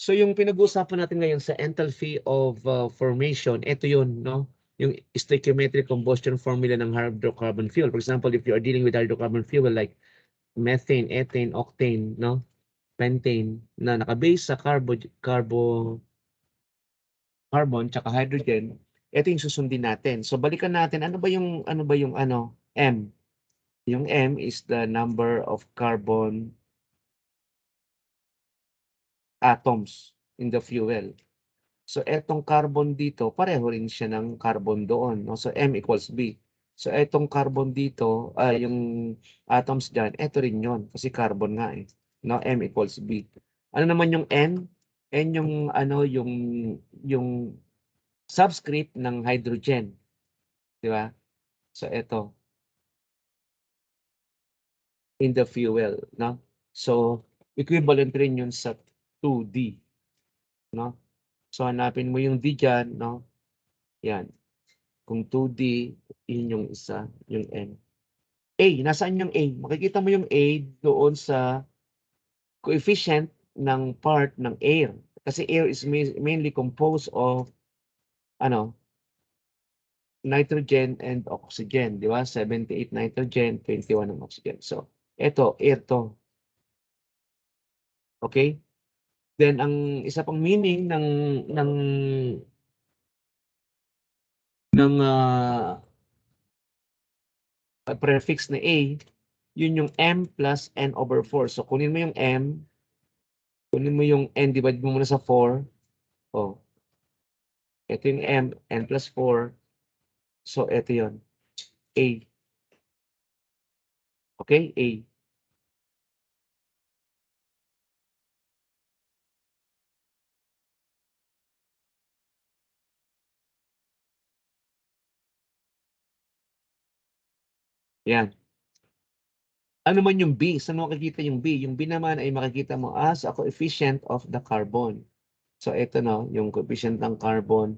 [SPEAKER 1] So yung pinag-uusapan natin ngayon sa enthalpy of formation, ito yun, no? Yung stoichiometric combustion formula ng hydrocarbon fuel. For example, if you are dealing with hydrocarbon fuel like methane, ethane, octane, no? Pentane, na nakabase sa carbon tsaka hydrogen, ito yung susundin natin. So balikan natin, ano ba yung M? Yung M is the number of carbon atoms in the fuel. So etong carbon dito, pareho rin siya ng carbon doon, no? So M equals B. So etong carbon dito, yung atoms diyan, eto rin 'yon kasi carbon nga eh. No, M equals B. Ano naman yung N? N yung yung subscript ng hydrogen, 'di ba? So eto in the fuel, no? So equivalent rin 'yun sa 2D, no? So hanapin mo yung D diyan, no? Yan. Kung 2D, yun yung isa, yung N. A, nasaan yung A? Makikita mo yung A doon sa coefficient ng part ng air. Kasi air is mainly composed of nitrogen and oxygen, di ba? 78 nitrogen, 21 ng oxygen. So, ito, air to. Okay? Then ang isa pang meaning ng prefix na A, yun yung M plus N over 4. So, kunin mo yung M, kunin mo yung N, divide mo muna sa 4. Oh. Ito yung M, N plus 4. So, ito yun. A. Okay? A. Yan. Ano man yung B? Saan makikita yung B? Yung B naman ay makikita mo as a coefficient of the carbon. So, ito no, yung coefficient ng carbon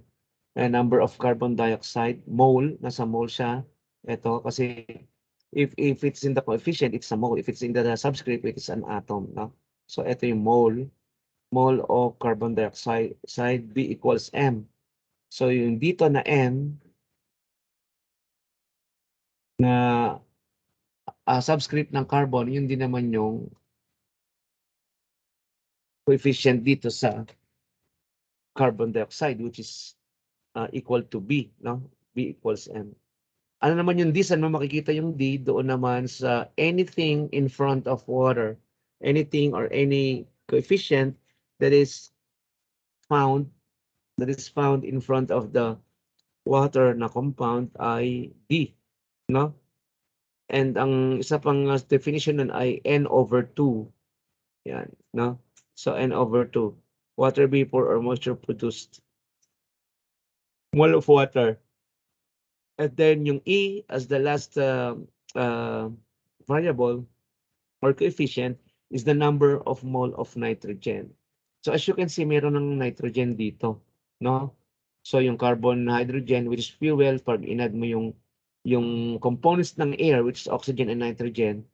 [SPEAKER 1] number of carbon dioxide, mole, nasa mole siya. Ito, kasi if it's in the coefficient, it's a mole. If it's in the subscript, it's an atom, no? So, ito yung mole of carbon dioxide, B equals M. So, yung dito na M, na subscript ng carbon, yun din naman yung coefficient dito sa carbon dioxide, which is equal to B, no? B equals M. Ano naman yung D? Saan mo makikita yung D? Doon naman sa anything in front of water, anything or any coefficient that is found in front of the water na compound ay D, no? And ang isa pang definition nun ay N/2. Yan, no? So N/2. Water vapor or moisture produced. Mole of water. And then yung E as the last variable or coefficient is the number of mole of nitrogen. So as you can see, meron ng nitrogen dito, no? So yung carbon, hydrogen, which is fuel, pag inad mo yung components ng air, which is oxygen and nitrogen,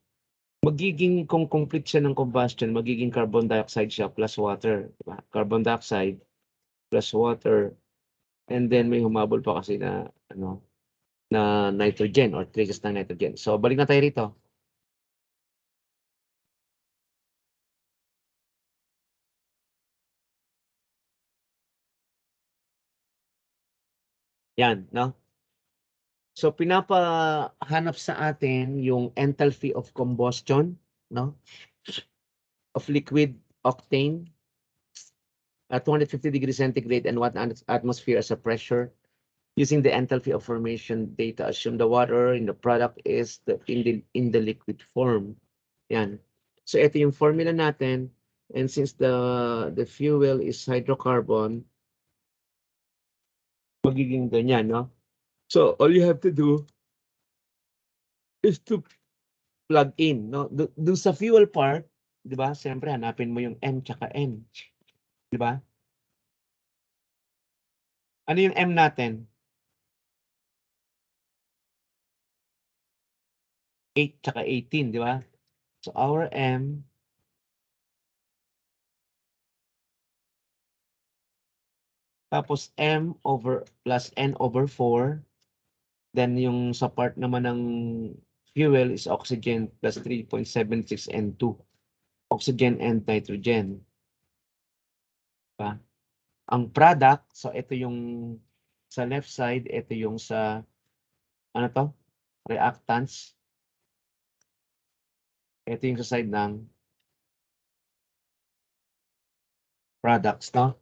[SPEAKER 1] magiging, kung complete siya ng combustion, magiging carbon dioxide siya plus water. Diba? Carbon dioxide plus water. And then may humabol pa kasi na, na nitrogen or traces ng nitrogen. So balik na tayo rito. Yan, no? So pinapahanap sa atin yung enthalpy of combustion, no? Of liquid octane at 250 degrees centigrade and 1 atmosphere as a pressure. Using the enthalpy of formation data, assume the water in the product is in the liquid form. Yan. So ito yung formula natin, and since the fuel is hydrocarbon, magiging ganyan, no? So all you have to do is to plug in, no? Dun sa fuel part, 'di ba? Siyempre hanapin mo yung M tsaka N. 'Di ba? Ano yung M natin? 8 tsaka 18, 'di ba? So our M tapos M over plus N/4. Then yung sa part naman ng fuel is oxygen plus 3.76 N2. Oxygen and nitrogen. Diba? Ang product, so ito yung sa left side, ito yung sa ano to? Reactants. Ito yung sa side ng products, no?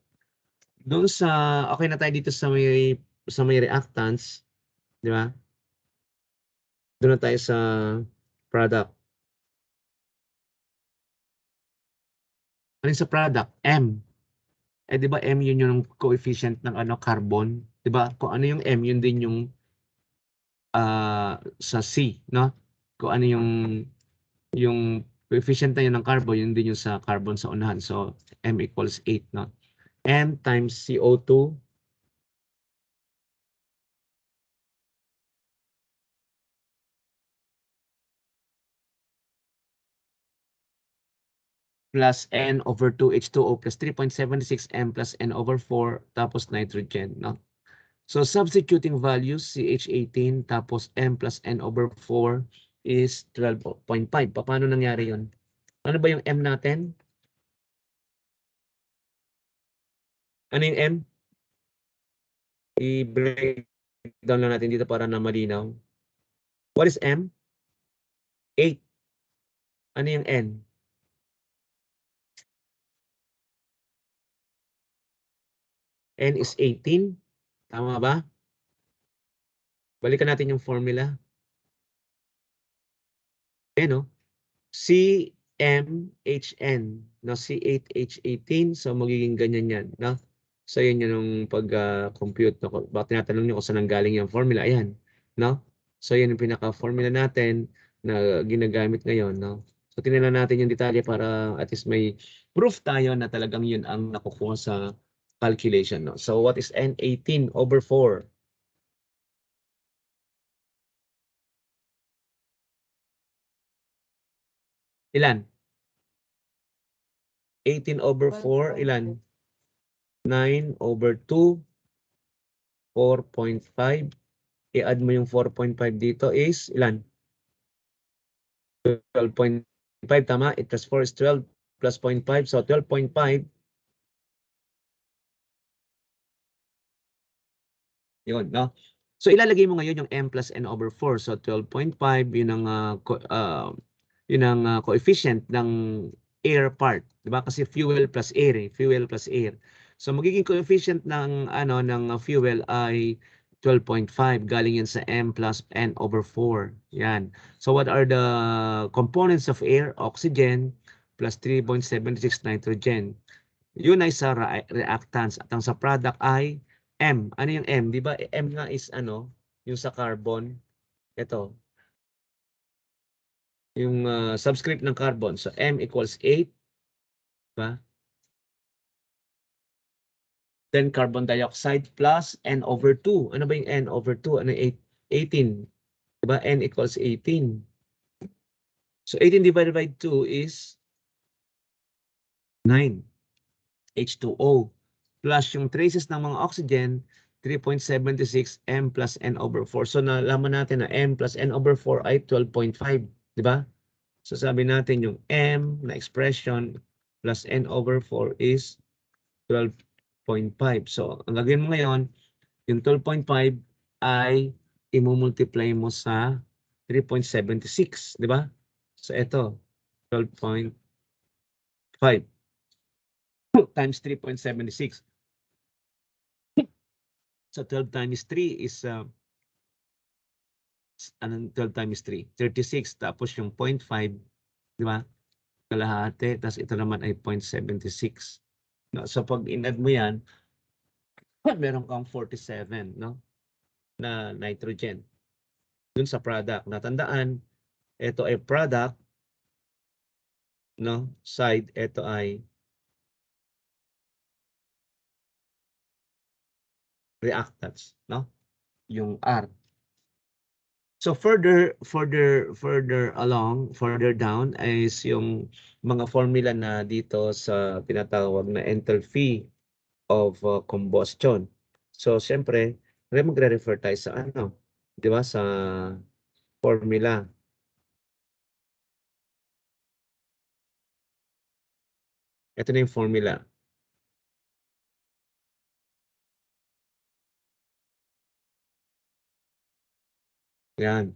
[SPEAKER 1] Doon sa okay na tayo dito sa may reactants, di ba? Doon na tayo sa product. Ano yung sa product? M. Eh di ba M yun yung coefficient ng carbon, di ba? Kung ano yung M, yun din yung sa C, no? Kung ano yung coefficient na yun ng carbon, yun din yung sa carbon sa unahan. So M equals 8, no? M times CO2 plus N/2 H2O plus 3.76 M plus N/4 tapos nitrogen, no? So substituting values, CH18 tapos M plus N/4 is 12.5. Paano nangyari yun? Ano ba yung M natin? Ano yung M? I-break down lang natin dito para na malinaw. What is M? 8. Ano yung N? N is 18. Tama ba? Balikan natin yung formula. No? CMHN, no? C8H18, so magiging ganyan yan, no? So yun yung pag-compute, no? Bakit tinatanong nyo kung saan galing yung formula? Ayan, no? So yun yung pinaka-formula natin na ginagamit ngayon, no? So tingnan natin yung detalye para at least may proof tayo na talagang yun ang nakukuha sa calculation, no? So what is N? 18 over 4. Ilan? 18 over 4, ilan? 9 over 2, 4.5. I-add mo yung 4.5 dito is ilan? 12.5, tama? 8 plus 4 is 12 plus 0.5. So 12.5. Yun, no? So ilalagay mo ngayon yung m plus n over 4. So 12.5, yun ang coefficient ng air part, 'di ba? Kasi fuel plus air, fuel plus air. So magiging coefficient ng fuel ay 12.5, galing yan sa m plus n over 4. Yan. So what are the components of air? Oxygen plus 3.76 nitrogen. Yun ay sa reactants, at ang sa product ay M. Ano yung M? Di ba M nga is yung sa carbon. Ito. Yung subscript ng carbon. So M equals 8. Diba? Then carbon dioxide plus N over 2. Ano ba yung N over 2? Ano 18? Diba? N equals 18. So 18 divided by 2 is 9. H2O. Plus yung traces ng mga oxygen, 3.76 M plus N over 4. So nalaman natin na M plus N over 4 ay 12.5. Di ba? So sabi natin yung M na expression plus N over 4 is 12.5. So ang gagawin mo ngayon, yung 12.5 ay imumultiply mo sa 3.76. Di ba? So ito, 12.5 times 3.76. So 12 times 3 is 12 times 3? 36. Tapos yung 0.5, di ba? Kalahati. Tapos ito naman ay 0.76. No? So pag in-add mo yan, meron kang 47, no? Na nitrogen. Dun sa product. Natandaan, ito ay product, no? Side, ito ay reactants, no? Yung R. So further down is yung mga formula na dito sa tinatawag na enthalpy of combustion. So siyempre, magre-refer tayo sa 'di ba, sa formula. Ito na yung formula. Yan.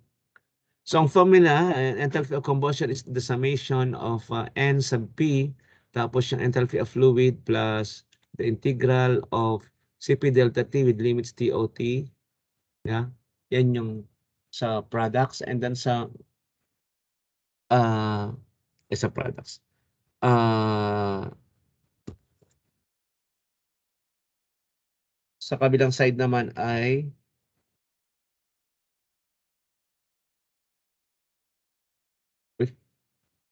[SPEAKER 1] So ang formula, enthalpy of combustion is the summation of N sub P, tapos yung enthalpy of fluid plus the integral of Cp delta T with limits TOT. Yeah? Yan yung sa products, and then sa products. Sa kabilang side naman ay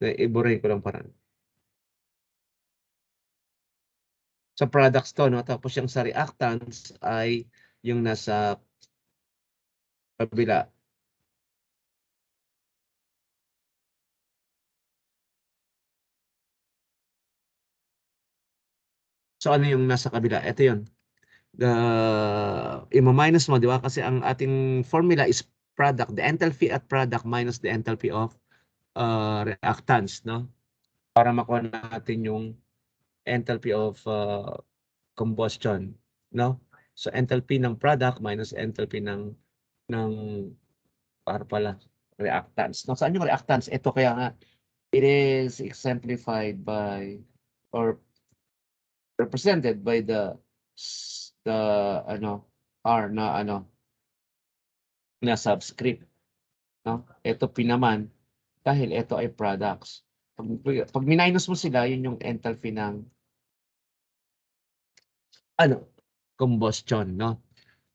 [SPEAKER 1] iburahin ko lang parang. Sa products to, no? Tapos yung sa reactants ay yung nasa kabila. So ano yung nasa kabila? Ito yun. I-minus mo, di ba? Kasi ang ating formula is product. The enthalpy at product minus the enthalpy of reactants, no? Para makuha natin yung enthalpy of combustion, no? So enthalpy ng product minus enthalpy ng reactants. No, saan yung reactants? Ito kaya nga it is exemplified by or represented by the R na subscript, no? Ito P naman dahil ito ay products. Pag minus mo sila, yun yung enthalpy ng combustion, no?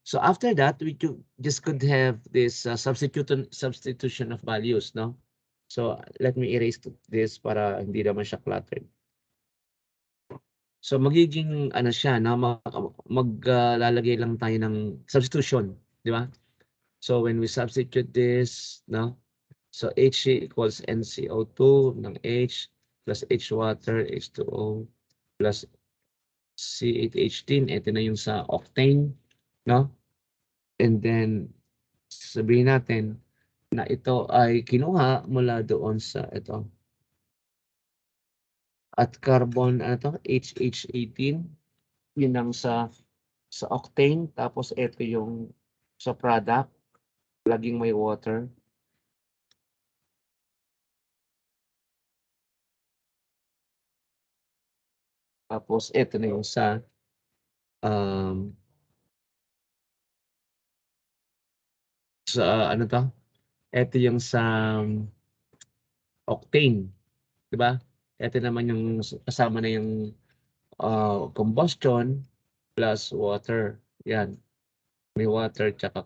[SPEAKER 1] So after that, we just could have this substitution of values, no? So let me erase this para hindi naman siya cluttered. So magiging ano siya, no, maglalagay lang tayo ng substitution, di ba? So when we substitute this, no, so H equals NCO2 ng H plus H water, H2O plus C8H10. Ito na yung sa octane, no? And then sabihin natin na ito ay kinuha mula doon sa ito. At carbon ano to, HH18, yun ang sa octane, tapos ito yung sa product, laging may water. Tapos ito na yung sa ano to? Ito yung sa octane, 'di ba? Ito naman yung kasama na yung combustion plus water. Yan. May water tsaka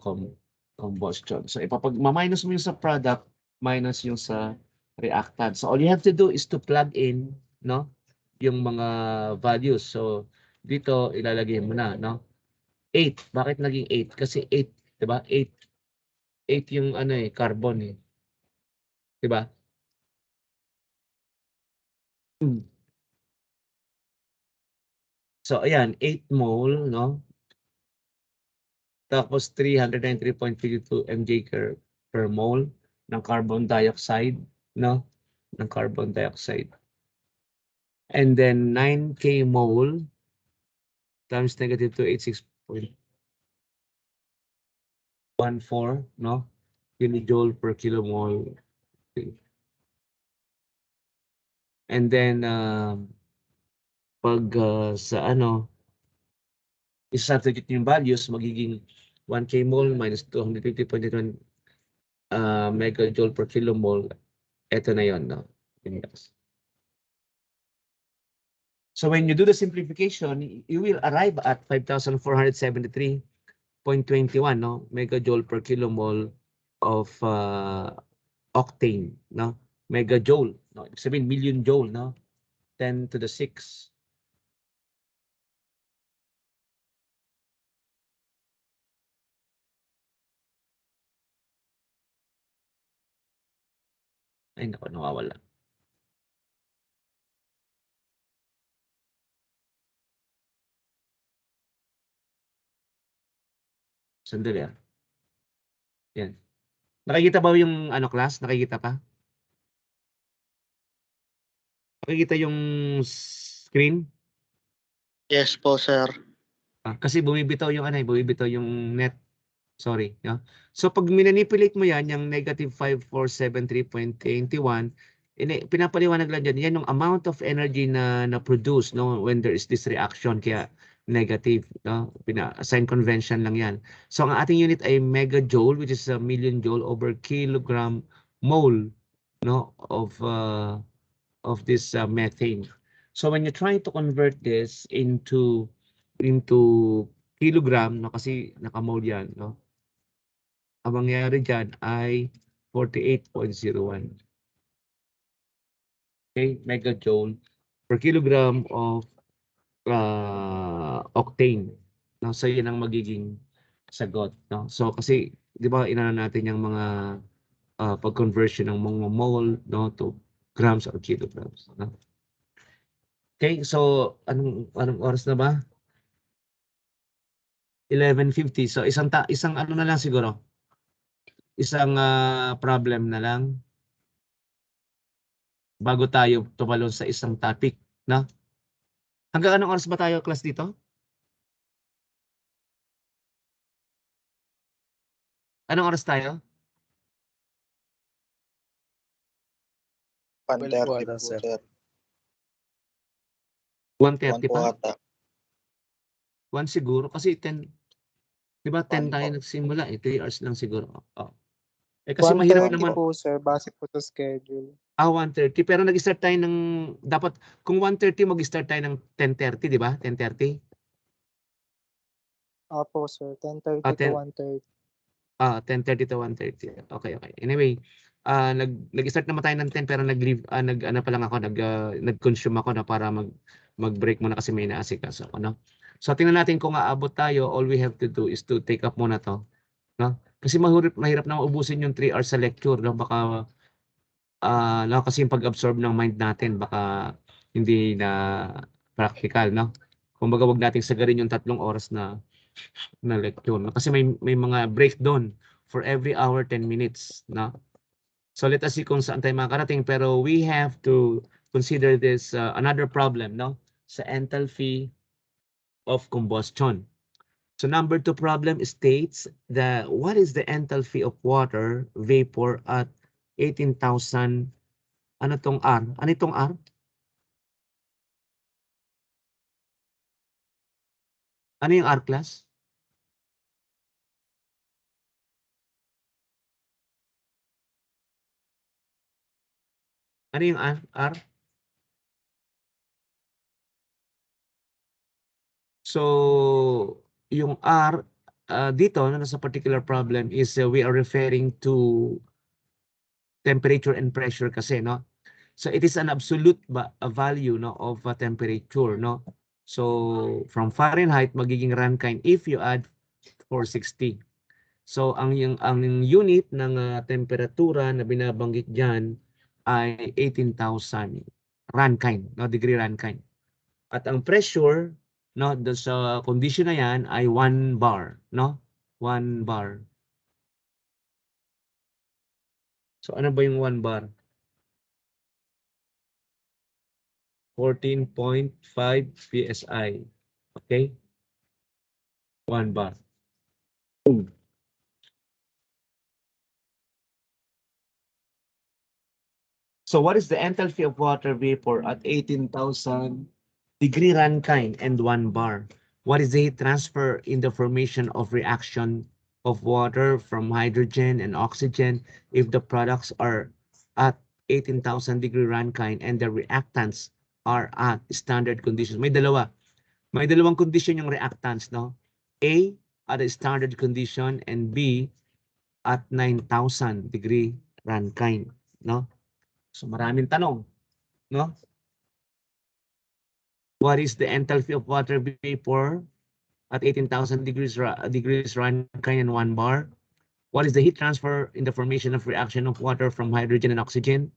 [SPEAKER 1] combustion. So ipapag-minus mo yung sa product minus yung sa reactant. So all you have to do is to plug in, no, yung mga values. So dito ilalagay mo na, no? 8. Bakit naging 8? Kasi 8, 'di ba? 8 yung ano carbon 'di ba? So ayan, 8 mole, no? Tapos 393.52 mg per mole ng carbon dioxide, no? Ng carbon dioxide. And then 9k mole times negative 286.14, no? Kilojoule per kilomole. And then pag sa ano, i-substitute yung values, magiging 1k mole minus 250.81 megajoule per kilomole. Ito na yon, no? So when you do the simplification, you will arrive at 5,473.21, no, megajoule per kilomole of octane, no, megajoule, no, ibig sabihin million joule, no, 10 to the 6. Ay nako, nawawala. Sandali ah. Yan. Nakikita ba yung ano class? Nakikita pa? Nakikita yung screen?
[SPEAKER 2] Yes po, sir.
[SPEAKER 1] Kasi bumibitaw yung ano, bumibitaw yung net. Sorry, no? So pag minanipulate mo yan, yung negative 5473.21, pinapaliwanag lang dyan, yan yung amount of energy na produce, no, when there is this reaction, kaya negative, no? Sign convention lang yan. So ang ating unit ay megajoule, which is a million joule over kilogram mole, no, of this methane. So when you try to convert this into kilogram, no, kasi nakamole yan, no? Ang mangyayari dyan ay 48.01. Okay, megajoule per kilogram of octane. No? So yun ang magiging sagot. No? So kasi, di ba, inano natin yung mga pag-conversion ng mga mole, no, to grams or kilograms. No? Okay, so anong oras na ba? 11:50. So isang ano na lang siguro. Isang problem na lang bago tayo tumalon sa isang topic, no? Hanggang anong oras ba tayo class dito? Anong oras tayo?
[SPEAKER 2] 1:30 po, sir.
[SPEAKER 1] 1:30 pa?
[SPEAKER 2] ata.
[SPEAKER 1] 1 siguro kasi 10. 'Di ba 10 tayo
[SPEAKER 2] 1 po.
[SPEAKER 1] nagsimula 3 hours lang siguro. Kasi mahirap
[SPEAKER 4] 1:30
[SPEAKER 1] naman.
[SPEAKER 4] po, sir, base po sa schedule.
[SPEAKER 1] 1:30 pero nag-start tayo ng dapat kung 1:30 mag-start tayo ng 10:30, 'di ba? 10:30.
[SPEAKER 4] Opo, sir, 10:30 to 1:30.
[SPEAKER 1] 10:30 to 1:30. Okay. Anyway, nag-start naman tayo ng 10 pero nag-leave ano pa lang ako, nag-consume ako na para mag-break muna kasi may inaasikaso ako, no? So tingnan natin kung aabot tayo, all we have to do is to take up muna to, no? Kasi mahirap na maubusin yung 3 hours sa lecture, no? Baka no, kasi yung pag-absorb ng mind natin baka hindi na practical, no? Kumbaga wag nating sagarin yung 3 oras na lecture, no? Kasi may mga break doon for every hour 10 minutes, no? So let us see kung saan tayo makarating, pero we have to consider this another problem, no? Sa enthalpy of combustion. So number 2 problem states that what is the enthalpy of water vapor at 18,000, ano tong R? Ano itong R? Ano yung R class? Ano yung R? So, yung R dito sa particular problem is we are referring to temperature and pressure kasi, no? So it is an absolute value, no, of temperature, no? So from Fahrenheit magiging Rankine if you add 460. So ang unit ng temperatura na binabanggit diyan ay 18,000 Rankine, no, degree Rankine. At ang pressure, no, doon sa condition na yan ay 1 bar, no? 1 bar. So ano ba yung 1 bar? 14.5 PSI. Okay? 1 bar. So what is the enthalpy of water vapor at 18,000 degree Rankine and 1 bar? What is the heat transfer in the formation of reaction of water from hydrogen and oxygen if the products are at 18,000 degree Rankine and the reactants are at standard conditions? May dalawang condition yung reactants, no? A at a standard condition and B at 9,000 degree Rankine, no? So maraming tanong, no? What is the enthalpy of water vapor at 18,000 degrees Rankine and 1 bar? What is the heat transfer in the formation of reaction of water from hydrogen and oxygen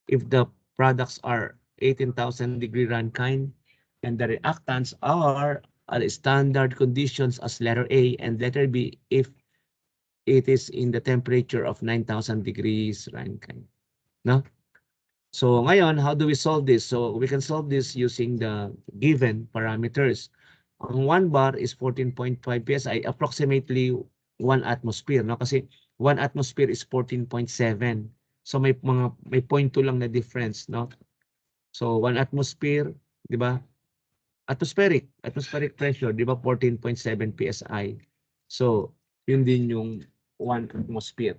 [SPEAKER 1] if the products are 18,000 degree Rankine and the reactants are at standard conditions as letter A and letter B if it is in the temperature of 9,000 degrees Rankine, no? So ngayon, how do we solve this? So we can solve this using the given parameters. Ang 1 bar is 14.5 PSI, approximately 1 atmosphere, no? Kasi 1 atmosphere is 14.7. So may 0.2 lang na difference, no? So 1 atmosphere, 'di ba? Atmospheric pressure, 'di ba? 14.7 PSI. So yun din yung 1 atmosphere.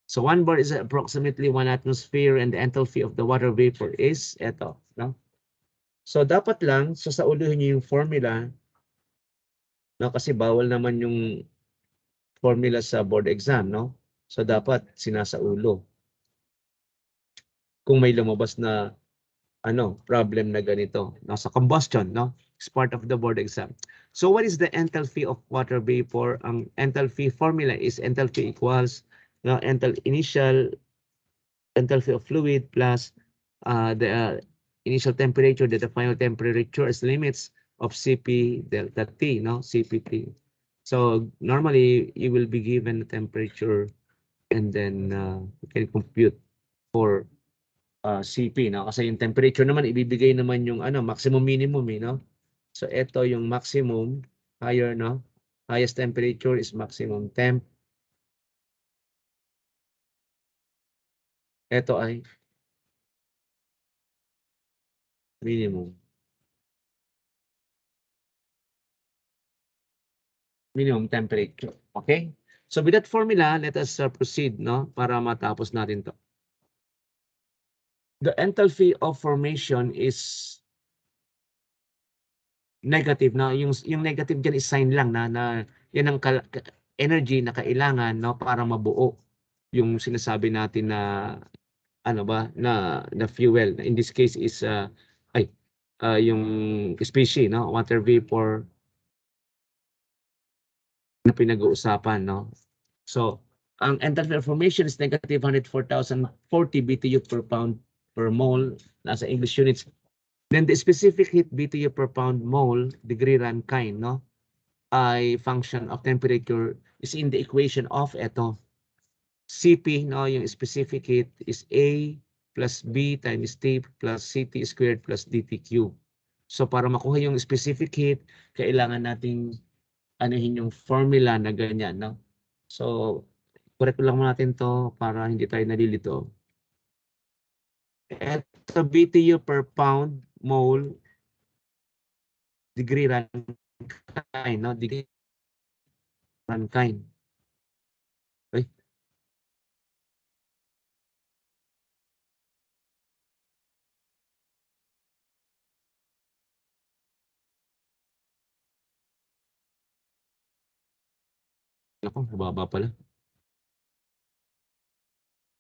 [SPEAKER 1] So 1 bar is approximately 1 atmosphere and the enthalpy of the water vapor is ito, no? So dapat lang sasauluhin niyo yung formula, no, kasi bawal naman yung formula sa board exam, no? So dapat sinasaulo. Kung may lumabas na problem na ganito, no, sa combustion, no? It's part of the board exam. So what is the enthalpy of water vapor? Ang enthalpy formula is enthalpy equals initial enthalpy of fluid plus the initial temperature to the final temperature as limits of Cp delta T, no? CPT. So normally you will be given the temperature and then you can compute for Cp, no? Kasi yung temperature naman ibibigay naman yung maximum minimum, no? So ito yung maximum, higher, no? Highest temperature is maximum temp. Ito ay minimum. Minimum temperature. Okay? So with that formula, let us proceed, no? Para matapos natin to. The enthalpy of formation is negative, no? Yung negative dyan is sign lang na yan ang energy na kailangan, no, para mabuo yung sinasabi natin na na fuel. In this case is yung species, no? Water vapor na pinag-uusapan, no? So, ang enthalpy of formation is negative 104,040 BTU per pound per mole, nasa English units. Then the specific heat BTU per pound mole, degree Rankine, no? Ay function of temperature is in the equation of ito. CP, no? Yung specific heat is A plus B times T plus CT squared plus DT cube. So, para makuha yung specific heat, kailangan nating anuhin yung formula na ganyan, no? So, correct lang natin to para hindi tayo nalilito. Ito BTU per pound mole degree Rankine, no? Degree Rankine. Okay. Ako, mababa pala.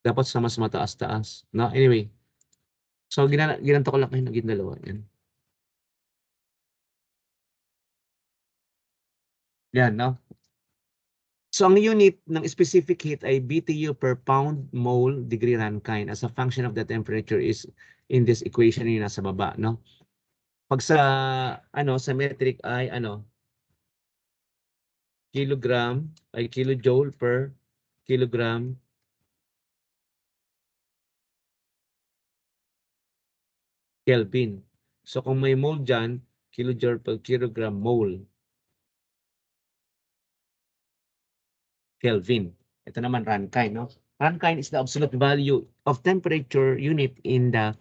[SPEAKER 1] Dapat sa mas mataas-taas. No? Anyway. So, ginanto ko lang kayo naging dalawa. Yan. Yan, no? So, ang unit ng specific heat ay BTU per pound mole degree Rankine as a function of the temperature is in this equation yung nasa baba, no? Pag sa, sa metric ay, kilogram, ay kilojoule per kilogram Kelvin. So, kung may mole dyan, kilojoule per kilogram mole Kelvin. Ito naman Rankine, no? Rankine is the absolute value of temperature unit in the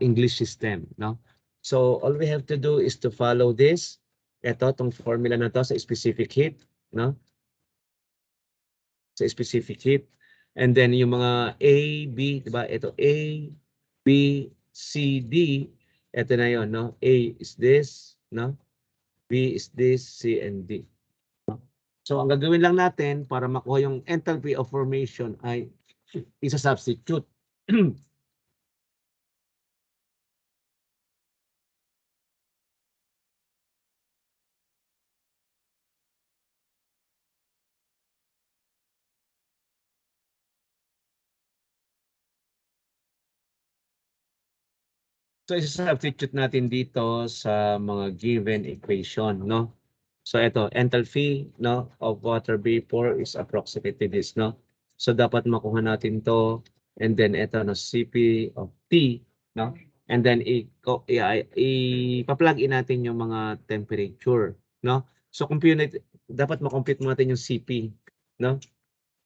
[SPEAKER 1] English system, no? So all we have to do is to follow this. Ito, tong formula na to sa specific heat, no? Sa specific heat. And then yung mga A, B, diba? Ito A, B, C, D. Ito na yon, no? A is this, no? B is this, C, and D. So, ang gagawin lang natin para makuha yung enthalpy of formation ay isa-substitute. So, isa-substitute natin dito sa mga given equation, no? So, ito, enthalpy, no, of water vapor is approximately this, no? So, dapat makuha natin to, and then ito, no, CP of T, no? And then, ipa-plug in natin yung mga temperature, no? So, dapat makompute mo natin yung CP, no?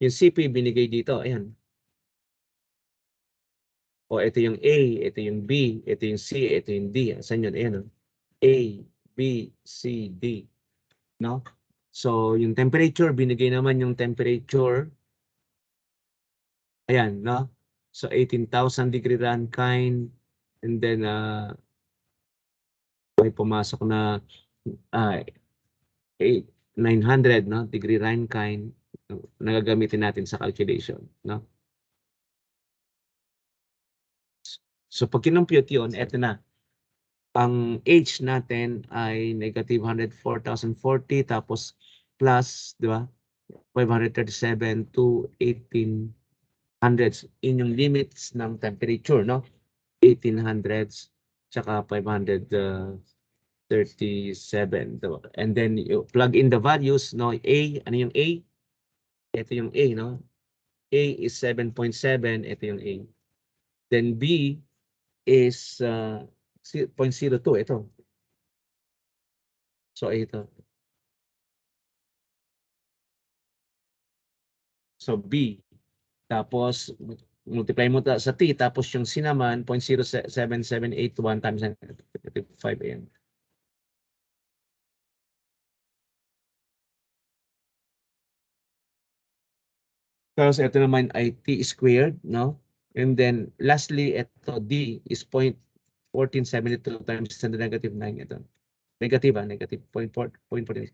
[SPEAKER 1] Yung CP binigay dito, ayan. O, ito yung A, ito yung B, ito yung C, ito yung D. Saan yun? Ayan, no? A, B, C, D. No? So, yung temperature, binigay naman yung temperature. Ayan, no? So, 18,000 degree Rankine. And then, may pumasok na 900, no? Degree Rankine. Nagagamitin natin sa calculation, no? So, pag kinompute yun, eto na. Ang H natin ay negative 104,040 tapos plus, di ba? 537 to 1800s in yung limits ng temperature, no? 1800s tsaka 537, diba? And then you plug in the values, no? A, ano yung A? Ito yung A, no? A is 7.7, ito yung A. Then B is 0.02, ito. So ito. So B. Tapos multiply mo sa T, tapos yung C naman, 0.07781 times 5 ayan. Tapos ito naman ay T squared, no? And then lastly, ito D is 0.1472 times 10 to the negative 9 ito. Negative, negative 0.14.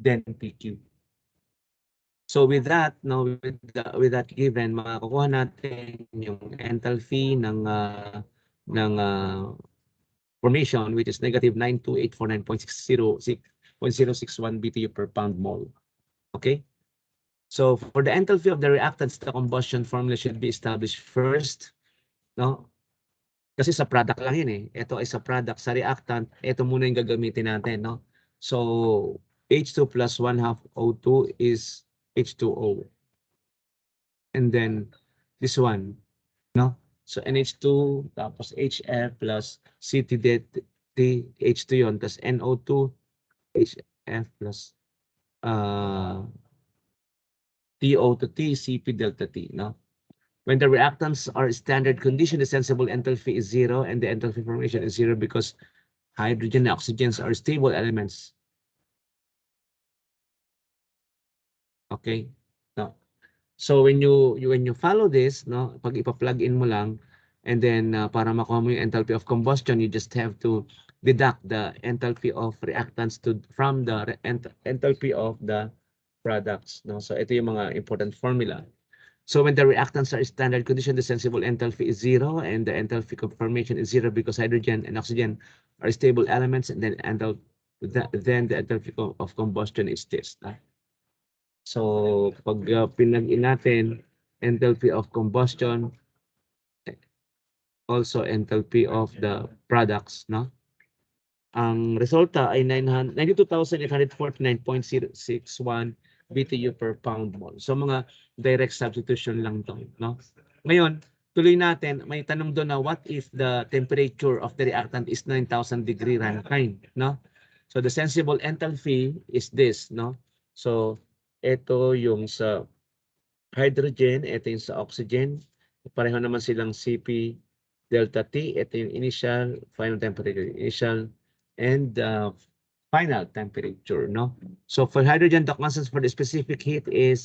[SPEAKER 1] Then PQ. So with that, no, with that given, makakuha natin yung enthalpy ng formation, which is negative 92849.061 BTU per pound mole. Okay? So for the enthalpy of the reactants, the combustion formula should be established first, no? Kasi sa product lang yun eh. Ito ay sa product, sa reactant, ito muna yung gagamitin natin, no? So H2 plus 1/2 O2 is H2O. And then this one, no? So NH2 tapos HF plus CTD H2 yon, tapos NO2 HF plus TO to T, CP delta T, no? When the reactants are standard condition, the sensible enthalpy is 0 and the enthalpy formation is 0 because hydrogen and oxygens are stable elements. Okay? No. So when you follow this, no, pag ipa-plug in mo lang, and then para makuha mo yung enthalpy of combustion, you just have to deduct the enthalpy of reactants from the enthalpy of the products, no? So ito yung mga important formula. So when the reactants are standard condition, the sensible enthalpy is 0 and the enthalpy of formation is 0 because hydrogen and oxygen are stable elements, and then the enthalpy of combustion is this. So pag pinag-in natin enthalpy of combustion, also enthalpy of the products, no? Ang resulta ay 92,849.061 BTU per pound mole. So mga direct substitution lang to, no? Ngayon, tuloy natin, may tanong doon na what if the temperature of the reactant is 9,000 degree Rankine, no? So the sensible enthalpy is this, no? So ito yung sa hydrogen, ito yung sa oxygen. Pareho naman silang CP delta T. Ito yung initial, final temperature, initial, and final temperature, no? So for hydrogen, the constant for the specific heat is